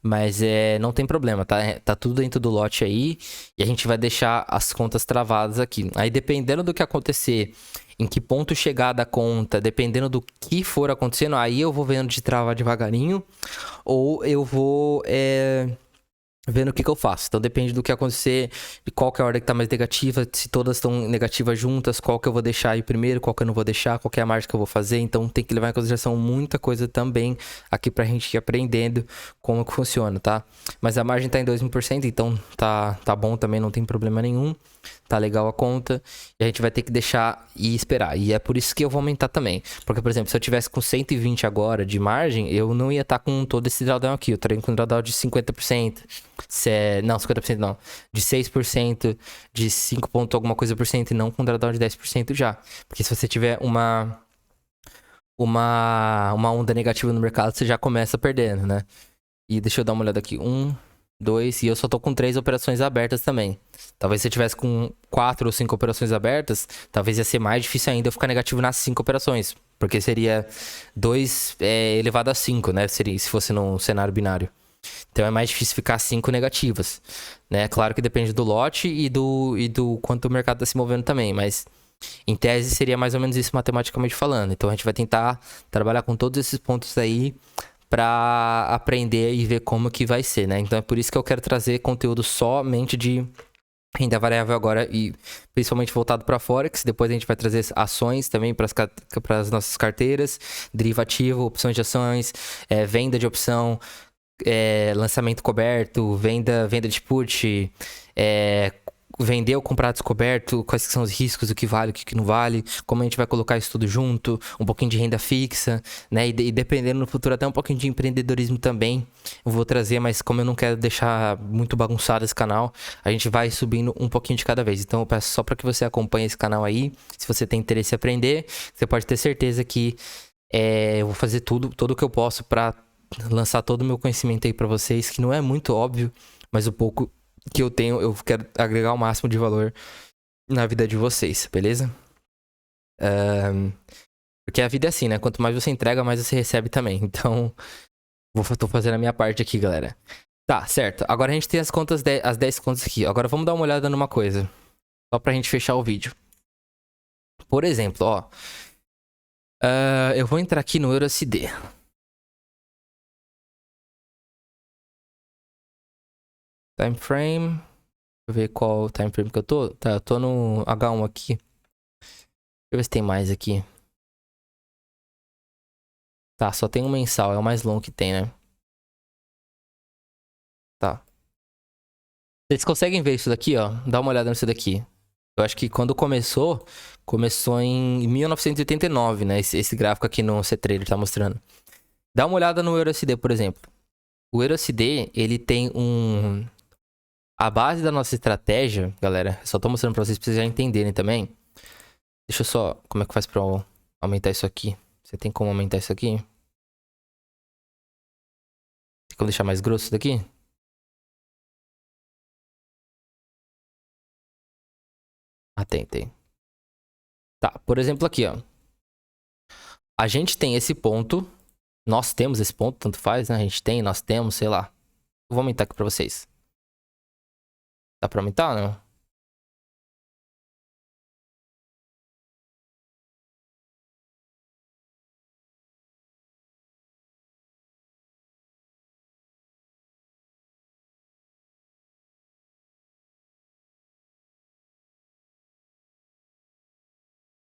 Mas não tem problema, tá? Tá tudo dentro do lote aí. E a gente vai deixar as contas travadas aqui. Aí dependendo do que acontecer, em que ponto chegar da conta, dependendo do que for acontecendo, aí eu vou vendo de travar devagarinho. Ou eu vou... vendo o que eu faço. Então depende do que acontecer, de qual que é a ordem que tá mais negativa, se todas estão negativas juntas, qual que eu vou deixar aí primeiro, qual que eu não vou deixar, qual que é a margem que eu vou fazer. Então tem que levar em consideração muita coisa também aqui pra gente ir aprendendo como que funciona, tá? Mas a margem tá em 2.000%, então tá bom também, não tem problema nenhum. Tá legal a conta. E a gente vai ter que deixar e esperar. E é por isso que eu vou aumentar também. Porque, por exemplo, se eu tivesse com 120 agora de margem, eu não ia estar com todo esse drawdown aqui. Eu estaria com um drawdown de 50%. Não, 50% não. De 6%, de 5 ponto alguma coisa por cento, e não com um drawdown de 10% já. Porque se você tiver uma onda negativa no mercado, você já começa perdendo, né? E deixa eu dar uma olhada aqui. 1, 2, e eu só tô com 3 operações abertas também. Talvez se eu tivesse com 4 ou 5 operações abertas, talvez ia ser mais difícil ainda eu ficar negativo nas 5 operações. Porque seria 2 elevado a 5, né? Seria, se fosse num cenário binário. Então é mais difícil ficar 5 negativas, né? Claro que depende do lote e do quanto o mercado está se movendo também, mas em tese seria mais ou menos isso matematicamente falando. Então a gente vai tentar trabalhar com todos esses pontos aí para aprender e ver como que vai ser, né? Então é por isso que eu quero trazer conteúdo somente de renda variável agora e principalmente voltado para Forex. Depois a gente vai trazer ações também para as nossas carteiras, derivativo, opções de ações, venda de opção, lançamento coberto, venda de put, vender ou comprar descoberto, quais que são os riscos, o que vale, o que não vale, como a gente vai colocar isso tudo junto, um pouquinho de renda fixa, né? E dependendo no futuro até um pouquinho de empreendedorismo também. Eu vou trazer, mas como eu não quero deixar muito bagunçado esse canal, a gente vai subindo um pouquinho de cada vez. Então eu peço só para que você acompanhe esse canal aí. Se você tem interesse em aprender, você pode ter certeza que eu vou fazer tudo o que eu posso para lançar todo o meu conhecimento aí para vocês, que não é muito óbvio, mas o pouco que eu tenho, eu quero agregar o máximo de valor na vida de vocês, beleza? Porque a vida é assim, né? Quanto mais você entrega, mais você recebe também. Então, tô fazendo a minha parte aqui, galera. Tá, certo. Agora a gente tem as 10 contas aqui. Agora vamos dar uma olhada numa coisa. Só pra gente fechar o vídeo. Por exemplo, ó. Eu vou entrar aqui no EURUSD. Time frame. Deixa eu ver qual time frame que eu tô. Tá, eu tô no H1 aqui. Deixa eu ver se tem mais aqui. Tá, só tem um mensal. É o mais longo que tem, né? Tá. Vocês conseguem ver isso daqui, ó? Dá uma olhada nisso daqui. Eu acho que quando começou em 1989, né? Esse gráfico aqui no C-Trader tá mostrando. Dá uma olhada no EURUSD, por exemplo. O EURUSD, ele tem um... A base da nossa estratégia, galera, só tô mostrando pra vocês já entenderem também. Deixa eu só... Como é que faz pra aumentar isso aqui? Você tem como aumentar isso aqui? Tem como deixar mais grosso isso daqui? Ah, tem. Tá, por exemplo aqui, ó. A gente tem esse ponto. Nós temos esse ponto, tanto faz, né? A gente tem, nós temos, sei lá. Eu vou aumentar aqui pra vocês. Dá pra aumentar, não?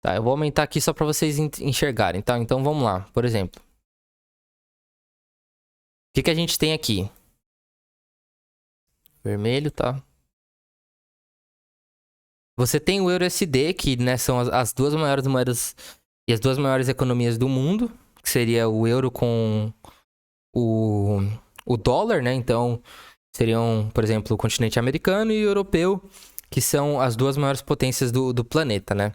Tá, eu vou aumentar aqui só pra vocês enxergarem, tá? Então vamos lá. Por exemplo. O que a gente tem aqui? Vermelho, tá? Você tem o EURUSD, que né, são as duas maiores moedas e as duas maiores economias do mundo, que seria o euro com o dólar, né? Então, seriam, por exemplo, o continente americano e o europeu, que são as duas maiores potências do planeta, né?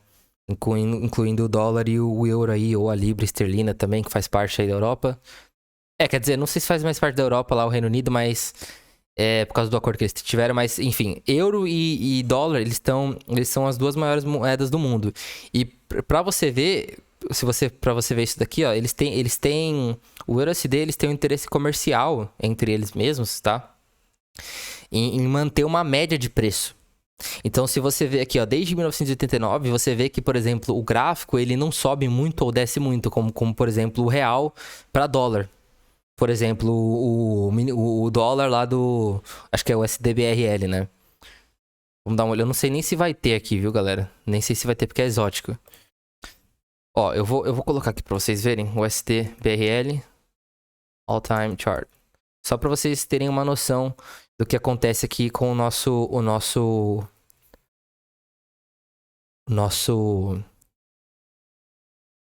Incluindo o dólar e o euro aí, ou a libra esterlina também, que faz parte aí da Europa. Quer dizer, não sei se faz mais parte da Europa lá, o Reino Unido, mas por causa do acordo que eles tiveram, mas enfim, euro e dólar, eles são as duas maiores moedas do mundo. E pra você ver, pra você ver isso daqui, ó, eles têm o EURUSD, eles têm um interesse comercial entre eles mesmos, tá? Em manter uma média de preço. Então, se você vê aqui, ó, desde 1989, você vê que, por exemplo, o gráfico ele não sobe muito ou desce muito, como por exemplo, o real para dólar. Por exemplo, o dólar lá do... Acho que é o SDBRL, né? Vamos dar uma olhada. Eu não sei nem se vai ter aqui, viu, galera? Nem sei se vai ter porque é exótico. Ó, eu vou colocar aqui pra vocês verem. O SDBRL All Time Chart. Só pra vocês terem uma noção do que acontece aqui com o nosso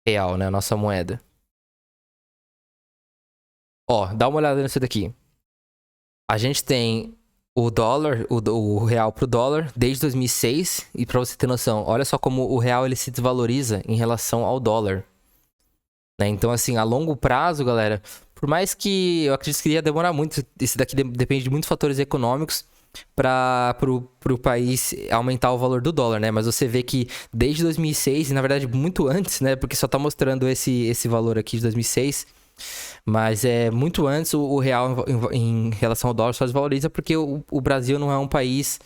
real, né? A nossa moeda. Ó, dá uma olhada nisso daqui. A gente tem o dólar, o real pro dólar desde 2006. E pra você ter noção, olha só como o real ele se desvaloriza em relação ao dólar. Né? Então, assim, a longo prazo, galera, Por mais que eu acredito que ia demorar muito, isso daqui depende de muitos fatores econômicos para o país aumentar o valor do dólar, né? Mas você vê que desde 2006, e na verdade muito antes, né? Porque só tá mostrando esse valor aqui de 2006, mas é muito antes o real em relação ao dólar só desvaloriza porque o Brasil não é um país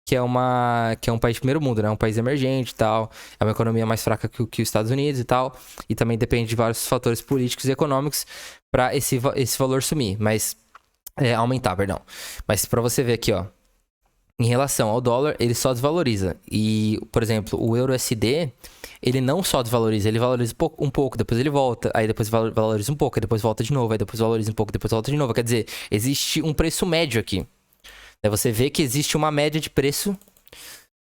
que é um país de primeiro mundo, né? É um país emergente e tal. É uma economia mais fraca que os Estados Unidos e tal. E também depende de vários fatores políticos e econômicos para esse valor sumir. Mas aumentar, perdão. Mas para você ver aqui, ó. Em relação ao dólar, ele só desvaloriza. E, por exemplo, o euro USD, ele não só desvaloriza, ele valoriza um pouco, depois ele volta, aí depois valoriza um pouco, aí depois volta de novo, aí depois valoriza um pouco, depois volta de novo. Quer dizer, existe um preço médio aqui. Você vê que existe uma média de preço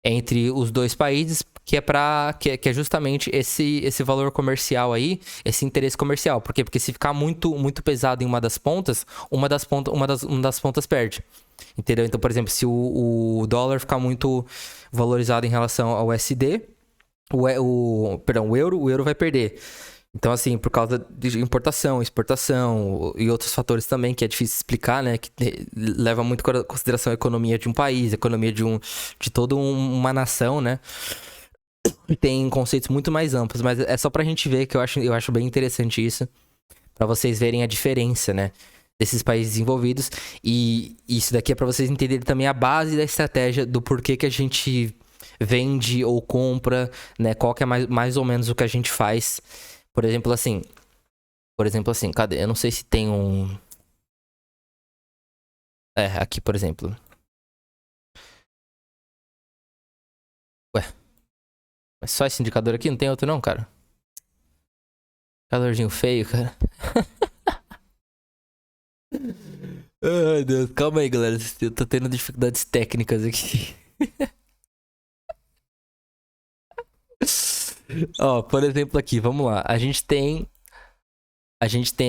entre os dois países que é justamente esse valor comercial aí, esse interesse comercial. Por quê? Porque se ficar muito pesado em uma das pontas, uma das pontas perde. Entendeu? Então, por exemplo, se o dólar ficar muito valorizado em relação ao USD, o euro vai perder. Então, assim, por causa de importação, exportação e outros fatores também que é difícil explicar, né? Que leva muito em consideração a economia de um país, a economia de toda uma nação, né? E tem conceitos muito mais amplos, mas é só pra gente ver que eu acho bem interessante isso, pra vocês verem a diferença, né? Desses países desenvolvidos. E isso daqui é pra vocês entenderem também a base da estratégia do porquê que a gente vende ou compra, né? Qual que é mais ou menos o que a gente faz. Por exemplo, assim, cadê? Eu não sei se tem um... aqui, por exemplo. Ué, mas só esse indicador aqui? Não tem outro não, cara? Indicadorzinho feio, cara. Ai, Deus, calma aí, galera. Eu tô tendo dificuldades técnicas aqui. Ó, por exemplo aqui, vamos lá. A gente tem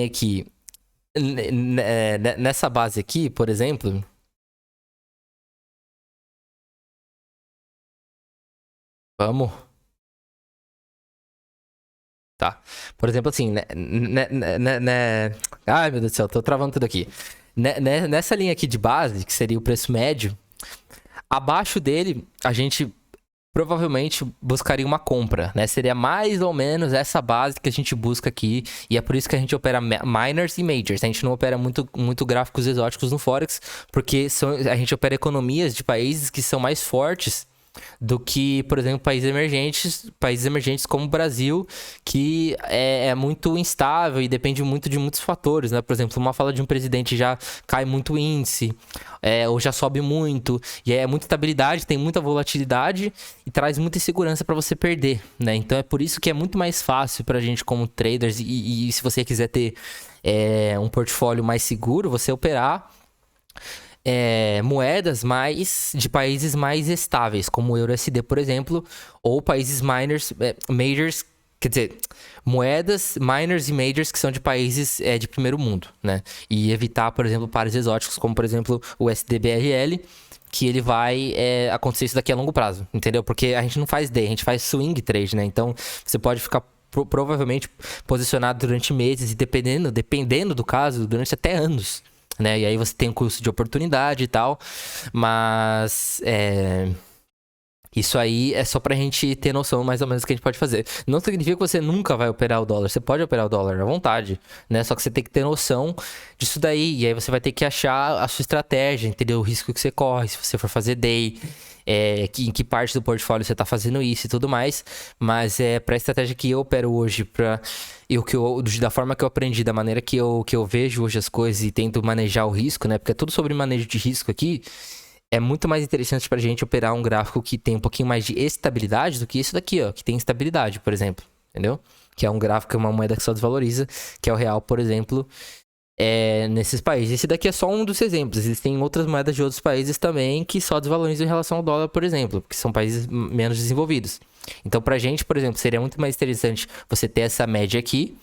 aqui nessa base aqui, por exemplo. Vamos. Tá. Por exemplo, assim, ai, meu Deus do céu, tô travando tudo aqui. Nessa linha aqui de base, que seria o preço médio, abaixo dele, a gente provavelmente buscaria uma compra, né? Seria mais ou menos essa base que a gente busca aqui, e é por isso que a gente opera minors e majors. A gente não opera muito gráficos exóticos no Forex, porque a gente opera economias de países que são mais fortes do que, por exemplo, países emergentes como o Brasil, que é muito instável e depende muito de muitos fatores, né? Por exemplo, uma fala de um presidente já cai muito o índice, ou já sobe muito, e é muita estabilidade, tem muita volatilidade e traz muita insegurança para você perder, né? Então é por isso que é muito mais fácil pra gente como traders, e se você quiser ter um portfólio mais seguro, você operar moedas de países mais estáveis, como o EURUSD, por exemplo, ou países majors, quer dizer, moedas minors e majors que são de países de primeiro mundo, né? E evitar, por exemplo, pares exóticos, como por exemplo o USD-BRL, que ele vai acontecer isso daqui a longo prazo, entendeu? Porque a gente não faz day, a gente faz swing trade, né? Então você pode ficar provavelmente posicionado durante meses e dependendo do caso, durante até anos, né? E aí você tem um custo de oportunidade e tal, mas isso aí é só pra gente ter noção mais ou menos do que a gente pode fazer. Não significa que você nunca vai operar o dólar, você pode operar o dólar à vontade, né? Só que você tem que ter noção disso daí, e aí você vai ter que achar a sua estratégia, entender o risco que você corre, se você for fazer day, em que parte do portfólio você tá fazendo isso e tudo mais, mas pra estratégia que eu opero hoje, da forma que eu aprendi, da maneira que eu vejo hoje as coisas e tento manejar o risco, né? Porque é tudo sobre manejo de risco aqui. É muito mais interessante pra gente operar um gráfico que tem um pouquinho mais de estabilidade do que isso daqui, ó, que tem estabilidade, por exemplo, entendeu? Que é um gráfico, que é uma moeda que só desvaloriza, que é o real, por exemplo, nesses países. Esse daqui é só um dos exemplos. Existem outras moedas de outros países também que só desvalorizam em relação ao dólar, por exemplo, porque são países menos desenvolvidos. Então, pra gente, por exemplo, seria muito mais interessante você ter essa média aqui.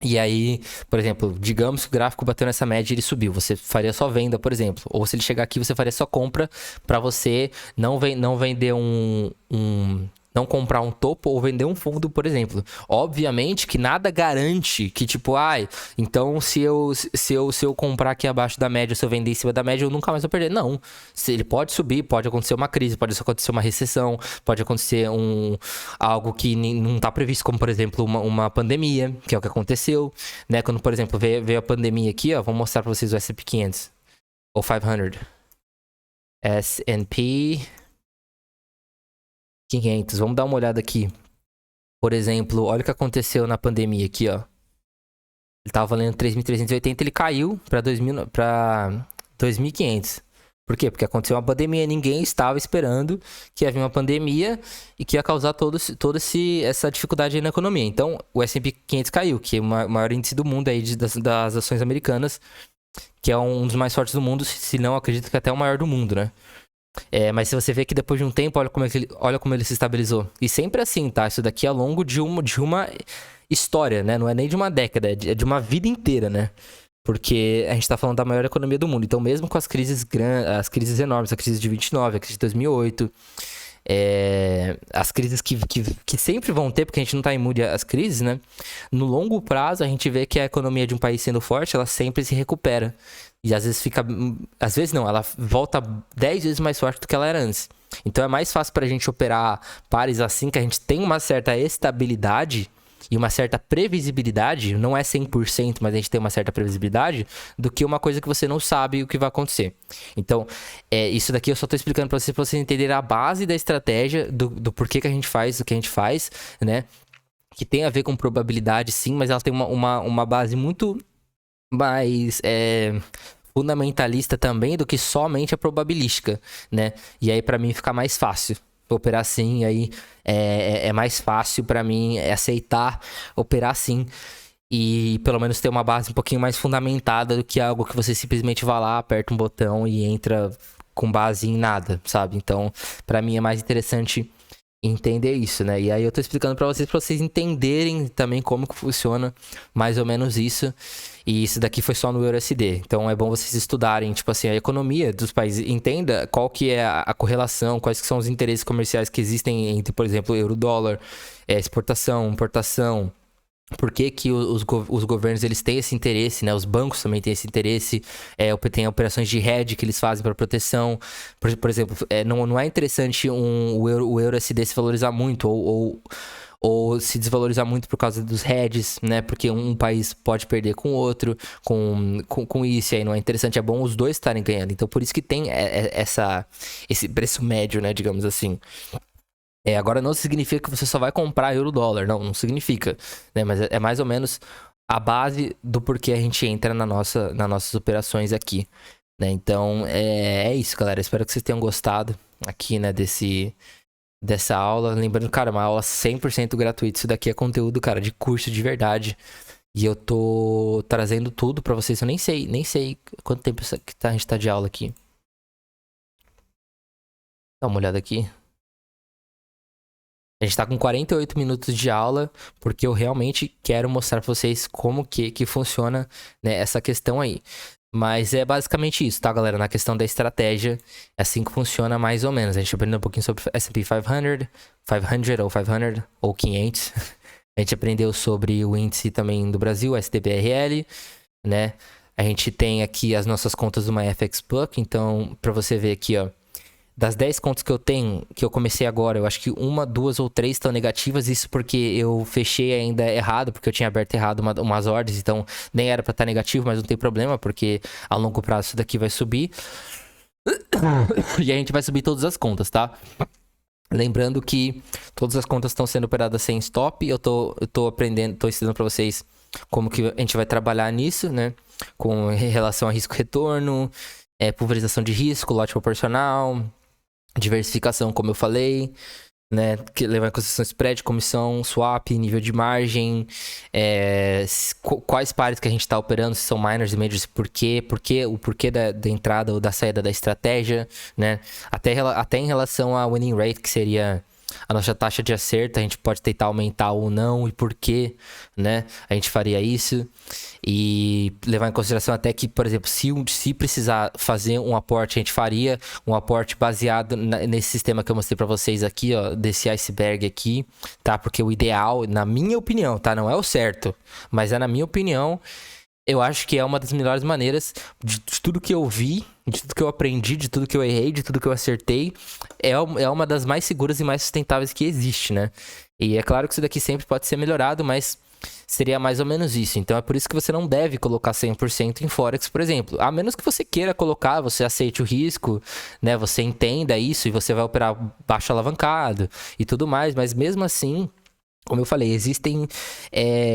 E aí, por exemplo, digamos que o gráfico bateu nessa média e ele subiu. Você faria só venda, por exemplo. Ou se ele chegar aqui, você faria só compra para você não vender não comprar um topo ou vender um fundo, por exemplo. Obviamente que nada garante que, tipo, então se eu comprar aqui abaixo da média, se eu vender em cima da média, eu nunca mais vou perder. Não. Ele pode subir, pode acontecer uma crise, pode acontecer uma recessão, pode acontecer algo que não está previsto, como, por exemplo, uma pandemia, que é o que aconteceu, né? Quando, por exemplo, veio a pandemia aqui, ó, vou mostrar para vocês o S&P 500 ou 500. S&P 500. Vamos dar uma olhada aqui. Por exemplo, olha o que aconteceu na pandemia aqui, ó. Ele tava valendo 3.380, ele caiu para 2.500. Por quê? Porque aconteceu uma pandemia, ninguém estava esperando que ia vir uma pandemia e que ia causar toda essa dificuldade aí na economia. Então, o S&P 500 caiu, que é o maior índice do mundo aí das ações americanas, que é um dos mais fortes do mundo, se não, acredito que até o maior do mundo, né? Mas se você vê que depois de um tempo, olha como ele se estabilizou. E sempre assim, tá? Isso daqui é ao longo de uma história, né? Não é nem de uma década, é de uma vida inteira, né? Porque a gente tá falando da maior economia do mundo. Então, mesmo com as crises as crises enormes, a crise de 29, a crise de 2008, as crises que sempre vão ter, porque a gente não tá imune às crises, né? No longo prazo, a gente vê que a economia de um país sendo forte, ela sempre se recupera. E às vezes às vezes não, ela volta 10 vezes mais forte do que ela era antes. Então é mais fácil pra gente operar pares assim, que a gente tem uma certa estabilidade e uma certa previsibilidade, não é 100%, mas a gente tem uma certa previsibilidade, do que uma coisa que você não sabe o que vai acontecer. Então, isso daqui eu só tô explicando pra vocês entenderem a base da estratégia, do porquê que a gente faz o que a gente faz, né? Que tem a ver com probabilidade, sim, mas ela tem uma base muito mais fundamentalista também do que somente a probabilística, né? E aí pra mim fica mais fácil operar assim, e aí é mais fácil pra mim aceitar operar assim e pelo menos ter uma base um pouquinho mais fundamentada do que algo que você simplesmente vai lá, aperta um botão e entra com base em nada, sabe? Então, pra mim é mais interessante entender isso, né? E aí eu tô explicando pra vocês entenderem também como que funciona mais ou menos isso. E isso daqui foi só no EURUSD. Então é bom vocês estudarem, tipo assim, a economia dos países. Entenda qual que é a correlação, quais que são os interesses comerciais que existem entre, por exemplo, euro-dólar, exportação, importação. Por que que os governos eles têm esse interesse, né? Os bancos também têm esse interesse. Tem operações de hedge que eles fazem para proteção. Por exemplo, não é interessante o EURUSD se valorizar muito ou se desvalorizar muito por causa dos hedges, né? Porque um país pode perder com o outro, com isso, e aí não é interessante. É bom os dois estarem ganhando. Então, por isso que tem esse preço médio, né? Digamos assim. Agora não significa que você só vai comprar euro-dólar. Não significa, né? Mas é mais ou menos a base do porquê a gente entra nas nossas operações aqui, né? Então, é isso, galera. Espero que vocês tenham gostado aqui, né? Dessa aula. Lembrando, cara, uma aula 100% gratuita. Isso daqui é conteúdo, cara, de curso de verdade. E eu tô trazendo tudo pra vocês. Eu nem sei quanto tempo que a gente tá de aula aqui. Dá uma olhada aqui. A gente tá com 48 minutos de aula, porque eu realmente quero mostrar pra vocês como que funciona, né, essa questão aí. Mas é basicamente isso, tá, galera? Na questão da estratégia, é assim que funciona mais ou menos. A gente aprendeu um pouquinho sobre S&P 500 ou 500. A gente aprendeu sobre o índice também do Brasil, SDBRL, né? A gente tem aqui as nossas contas do MyFXBook, então, pra você ver aqui, ó. Das 10 contas que eu tenho, que eu comecei agora, eu acho que 1, 2 ou 3 estão negativas. Isso porque eu fechei ainda errado, porque eu tinha aberto errado umas ordens. Então, nem era pra estar negativo, mas não tem problema, porque a longo prazo isso daqui vai subir. E a gente vai subir todas as contas, tá? Lembrando que todas as contas estão sendo operadas sem stop. Eu tô aprendendo, tô ensinando pra vocês como que a gente vai trabalhar nisso, né? Com relação a risco-retorno, pulverização de risco, lote proporcional, diversificação, como eu falei, né? Que levar em consideração spread, comissão, swap, nível de margem, quais pares que a gente está operando, se são minors e majors, o porquê da entrada ou da saída da estratégia, né? Até em relação a winning rate, que seria a nossa taxa de acerto, a gente pode tentar aumentar ou não e por quê, né? A gente faria isso. E levar em consideração até que, por exemplo, se precisar fazer um aporte, a gente faria um aporte baseado nesse sistema que eu mostrei pra vocês aqui, ó, desse iceberg aqui, tá? Porque o ideal, na minha opinião, tá? Não é o certo, mas é na minha opinião, eu acho que é uma das melhores maneiras de tudo que eu vi, de tudo que eu aprendi, de tudo que eu errei, de tudo que eu acertei. É uma das mais seguras e mais sustentáveis que existe, né? E é claro que isso daqui sempre pode ser melhorado, mas seria mais ou menos isso. Então é por isso que você não deve colocar 100% em Forex, por exemplo. A menos que você queira colocar, você aceite o risco, né? Você entenda isso e você vai operar baixo alavancado e tudo mais. Mas mesmo assim, como eu falei, existem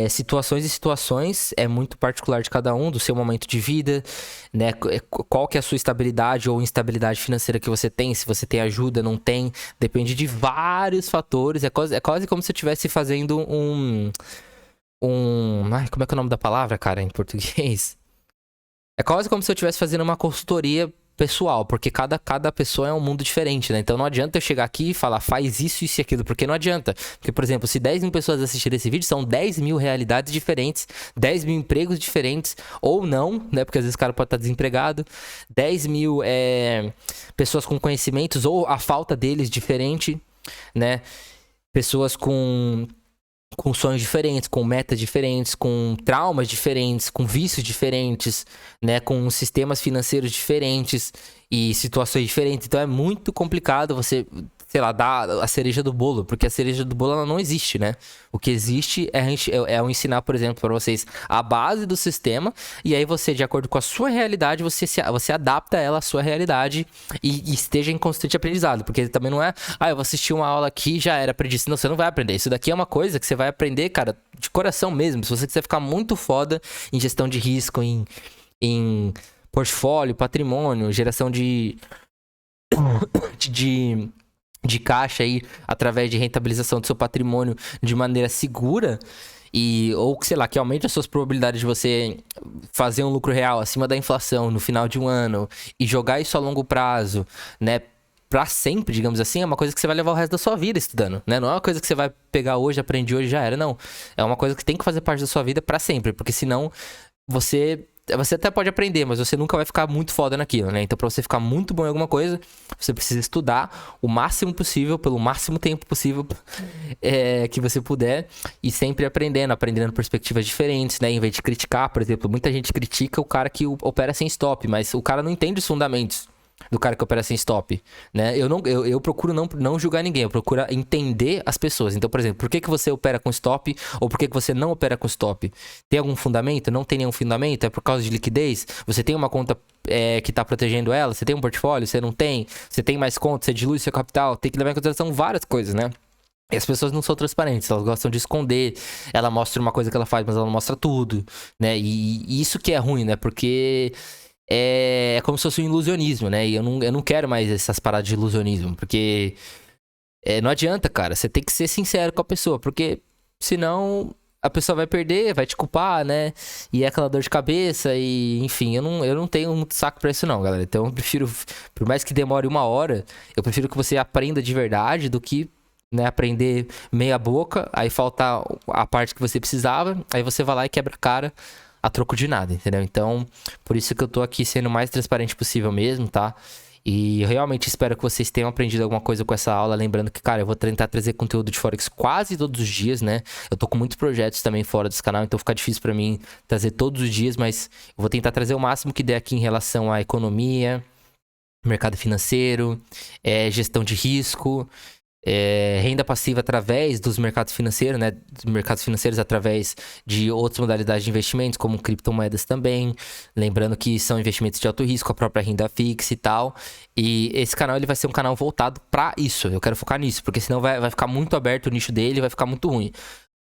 situações e situações, é muito particular de cada um, do seu momento de vida, né? Qual que é a sua estabilidade ou instabilidade financeira que você tem, se você tem ajuda, não tem, depende de vários fatores, é quase como se eu estivesse fazendo ai, como é que é o nome da palavra, cara, em português? É quase como se eu estivesse fazendo uma consultoria pessoal, porque cada pessoa é um mundo diferente, né? Então não adianta eu chegar aqui e falar, faz isso e aquilo, porque não adianta. Porque, por exemplo, se 10 mil pessoas assistirem esse vídeo, são 10 mil realidades diferentes, 10 mil empregos diferentes, ou não, né? Porque às vezes o cara pode estar desempregado, 10 mil pessoas com conhecimentos, ou a falta deles diferente, né? Pessoas com sonhos diferentes, com metas diferentes, com traumas diferentes, com vícios diferentes, né, com sistemas financeiros diferentes e situações diferentes. Então é muito complicado você, sei lá, dar a cereja do bolo, porque a cereja do bolo ela não existe, né? O que existe é eu ensinar, por exemplo, para vocês a base do sistema e aí você, de acordo com a sua realidade, você adapta ela à sua realidade e esteja em constante aprendizado, porque também não é, eu vou assistir uma aula aqui e já era, aprendi isso. Não, você não vai aprender. Isso daqui é uma coisa que você vai aprender, cara, de coração mesmo. Se você quiser ficar muito foda em gestão de risco, em portfólio, patrimônio, geração de caixa aí, através de rentabilização do seu patrimônio de maneira segura, ou sei lá, que aumente as suas probabilidades de você fazer um lucro real acima da inflação no final de um ano e jogar isso a longo prazo, né? Pra sempre, digamos assim, é uma coisa que você vai levar o resto da sua vida estudando, né? Não é uma coisa que você vai pegar hoje, aprender hoje e já era, não. É uma coisa que tem que fazer parte da sua vida pra sempre, porque senão você até pode aprender, mas você nunca vai ficar muito foda naquilo, né? Então, pra você ficar muito bom em alguma coisa, você precisa estudar o máximo possível, pelo máximo tempo possível que você puder, e sempre aprendendo perspectivas diferentes, né? Em vez de criticar, por exemplo, muita gente critica o cara que opera sem stop, mas o cara não entende os fundamentos do cara que opera sem stop, né? Eu procuro não julgar ninguém, eu procuro entender as pessoas. Então, por exemplo, por que você opera com stop ou por que você não opera com stop? Tem algum fundamento? Não tem nenhum fundamento? É por causa de liquidez? Você tem uma conta que está protegendo ela? Você tem um portfólio? Você não tem? Você tem mais contas? Você dilui seu capital? Tem que levar em consideração várias coisas, né? E as pessoas não são transparentes, elas gostam de esconder. Ela mostra uma coisa que ela faz, mas ela não mostra tudo, né? E isso que é ruim, né? Porque é como se fosse um ilusionismo, né? E eu não quero mais essas paradas de ilusionismo, porque não adianta, cara. Você tem que ser sincero com a pessoa, porque senão a pessoa vai perder, vai te culpar, né? E é aquela dor de cabeça e, enfim, eu não tenho muito saco pra isso não, galera. Então eu prefiro, por mais que demore 1 hora, eu prefiro que você aprenda de verdade do que, né, aprender meia boca, aí falta a parte que você precisava, aí você vai lá e quebra a cara a troco de nada, entendeu? Então, por isso que eu tô aqui sendo o mais transparente possível mesmo, tá? E eu realmente espero que vocês tenham aprendido alguma coisa com essa aula. Lembrando que, cara, eu vou tentar trazer conteúdo de Forex quase todos os dias, né? Eu tô com muitos projetos também fora desse canal, então fica difícil pra mim trazer todos os dias, mas eu vou tentar trazer o máximo que der aqui em relação à economia, mercado financeiro, gestão de risco, renda passiva através dos mercados financeiros, né? Dos mercados financeiros através de outras modalidades de investimentos, como criptomoedas também. Lembrando que são investimentos de alto risco, a própria renda fixa e tal. E esse canal ele vai ser um canal voltado para isso. Eu quero focar nisso, porque senão vai ficar muito aberto o nicho dele e vai ficar muito ruim.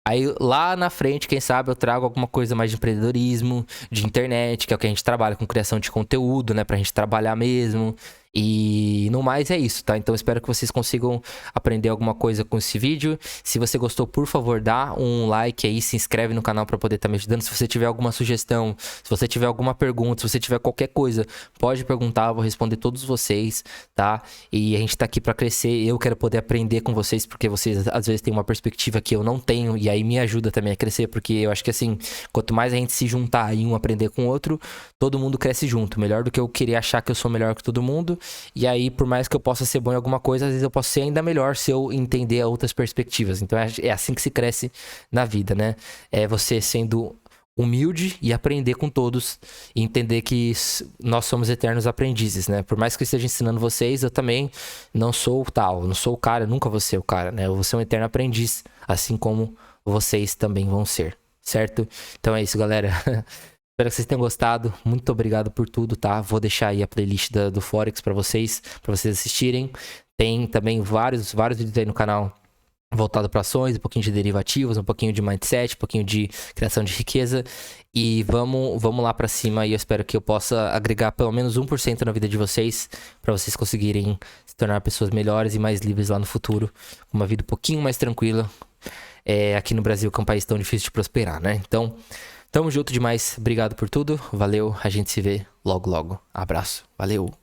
Aí lá na frente, quem sabe eu trago alguma coisa mais de empreendedorismo, de internet, que é o que a gente trabalha com criação de conteúdo, né? Pra gente trabalhar mesmo. E no mais é isso, tá? Então espero que vocês consigam aprender alguma coisa com esse vídeo. Se você gostou, por favor, dá um like aí, se inscreve no canal para poder estar me ajudando. Se você tiver alguma sugestão, se você tiver alguma pergunta, se você tiver qualquer coisa, pode perguntar, eu vou responder todos vocês, tá? E a gente tá aqui para crescer, eu quero poder aprender com vocês, porque vocês às vezes têm uma perspectiva que eu não tenho, e aí me ajuda também a crescer, porque eu acho que assim, quanto mais a gente se juntar e um aprender com o outro, todo mundo cresce junto. Melhor do que eu querer achar que eu sou melhor que todo mundo. E aí, por mais que eu possa ser bom em alguma coisa, às vezes eu posso ser ainda melhor se eu entender outras perspectivas. Então é assim que se cresce na vida, né? É você sendo humilde e aprender com todos e entender que nós somos eternos aprendizes, né? Por mais que eu esteja ensinando vocês, eu também não sou o tal, não sou o cara, nunca vou ser o cara, né? Eu vou ser um eterno aprendiz, assim como vocês também vão ser, certo? Então é isso, galera. Espero que vocês tenham gostado. Muito obrigado por tudo, tá? Vou deixar aí a playlist do Forex pra vocês assistirem. Tem também vários vídeos aí no canal voltado para ações, um pouquinho de derivativos, um pouquinho de mindset, um pouquinho de criação de riqueza. E vamos lá pra cima, e eu espero que eu possa agregar pelo menos 1% na vida de vocês, pra vocês conseguirem se tornar pessoas melhores e mais livres lá no futuro, com uma vida um pouquinho mais tranquila. Aqui no Brasil, que é um país tão difícil de prosperar, né? Então, tamo junto demais. Obrigado por tudo. Valeu. A gente se vê logo, logo. Abraço. Valeu.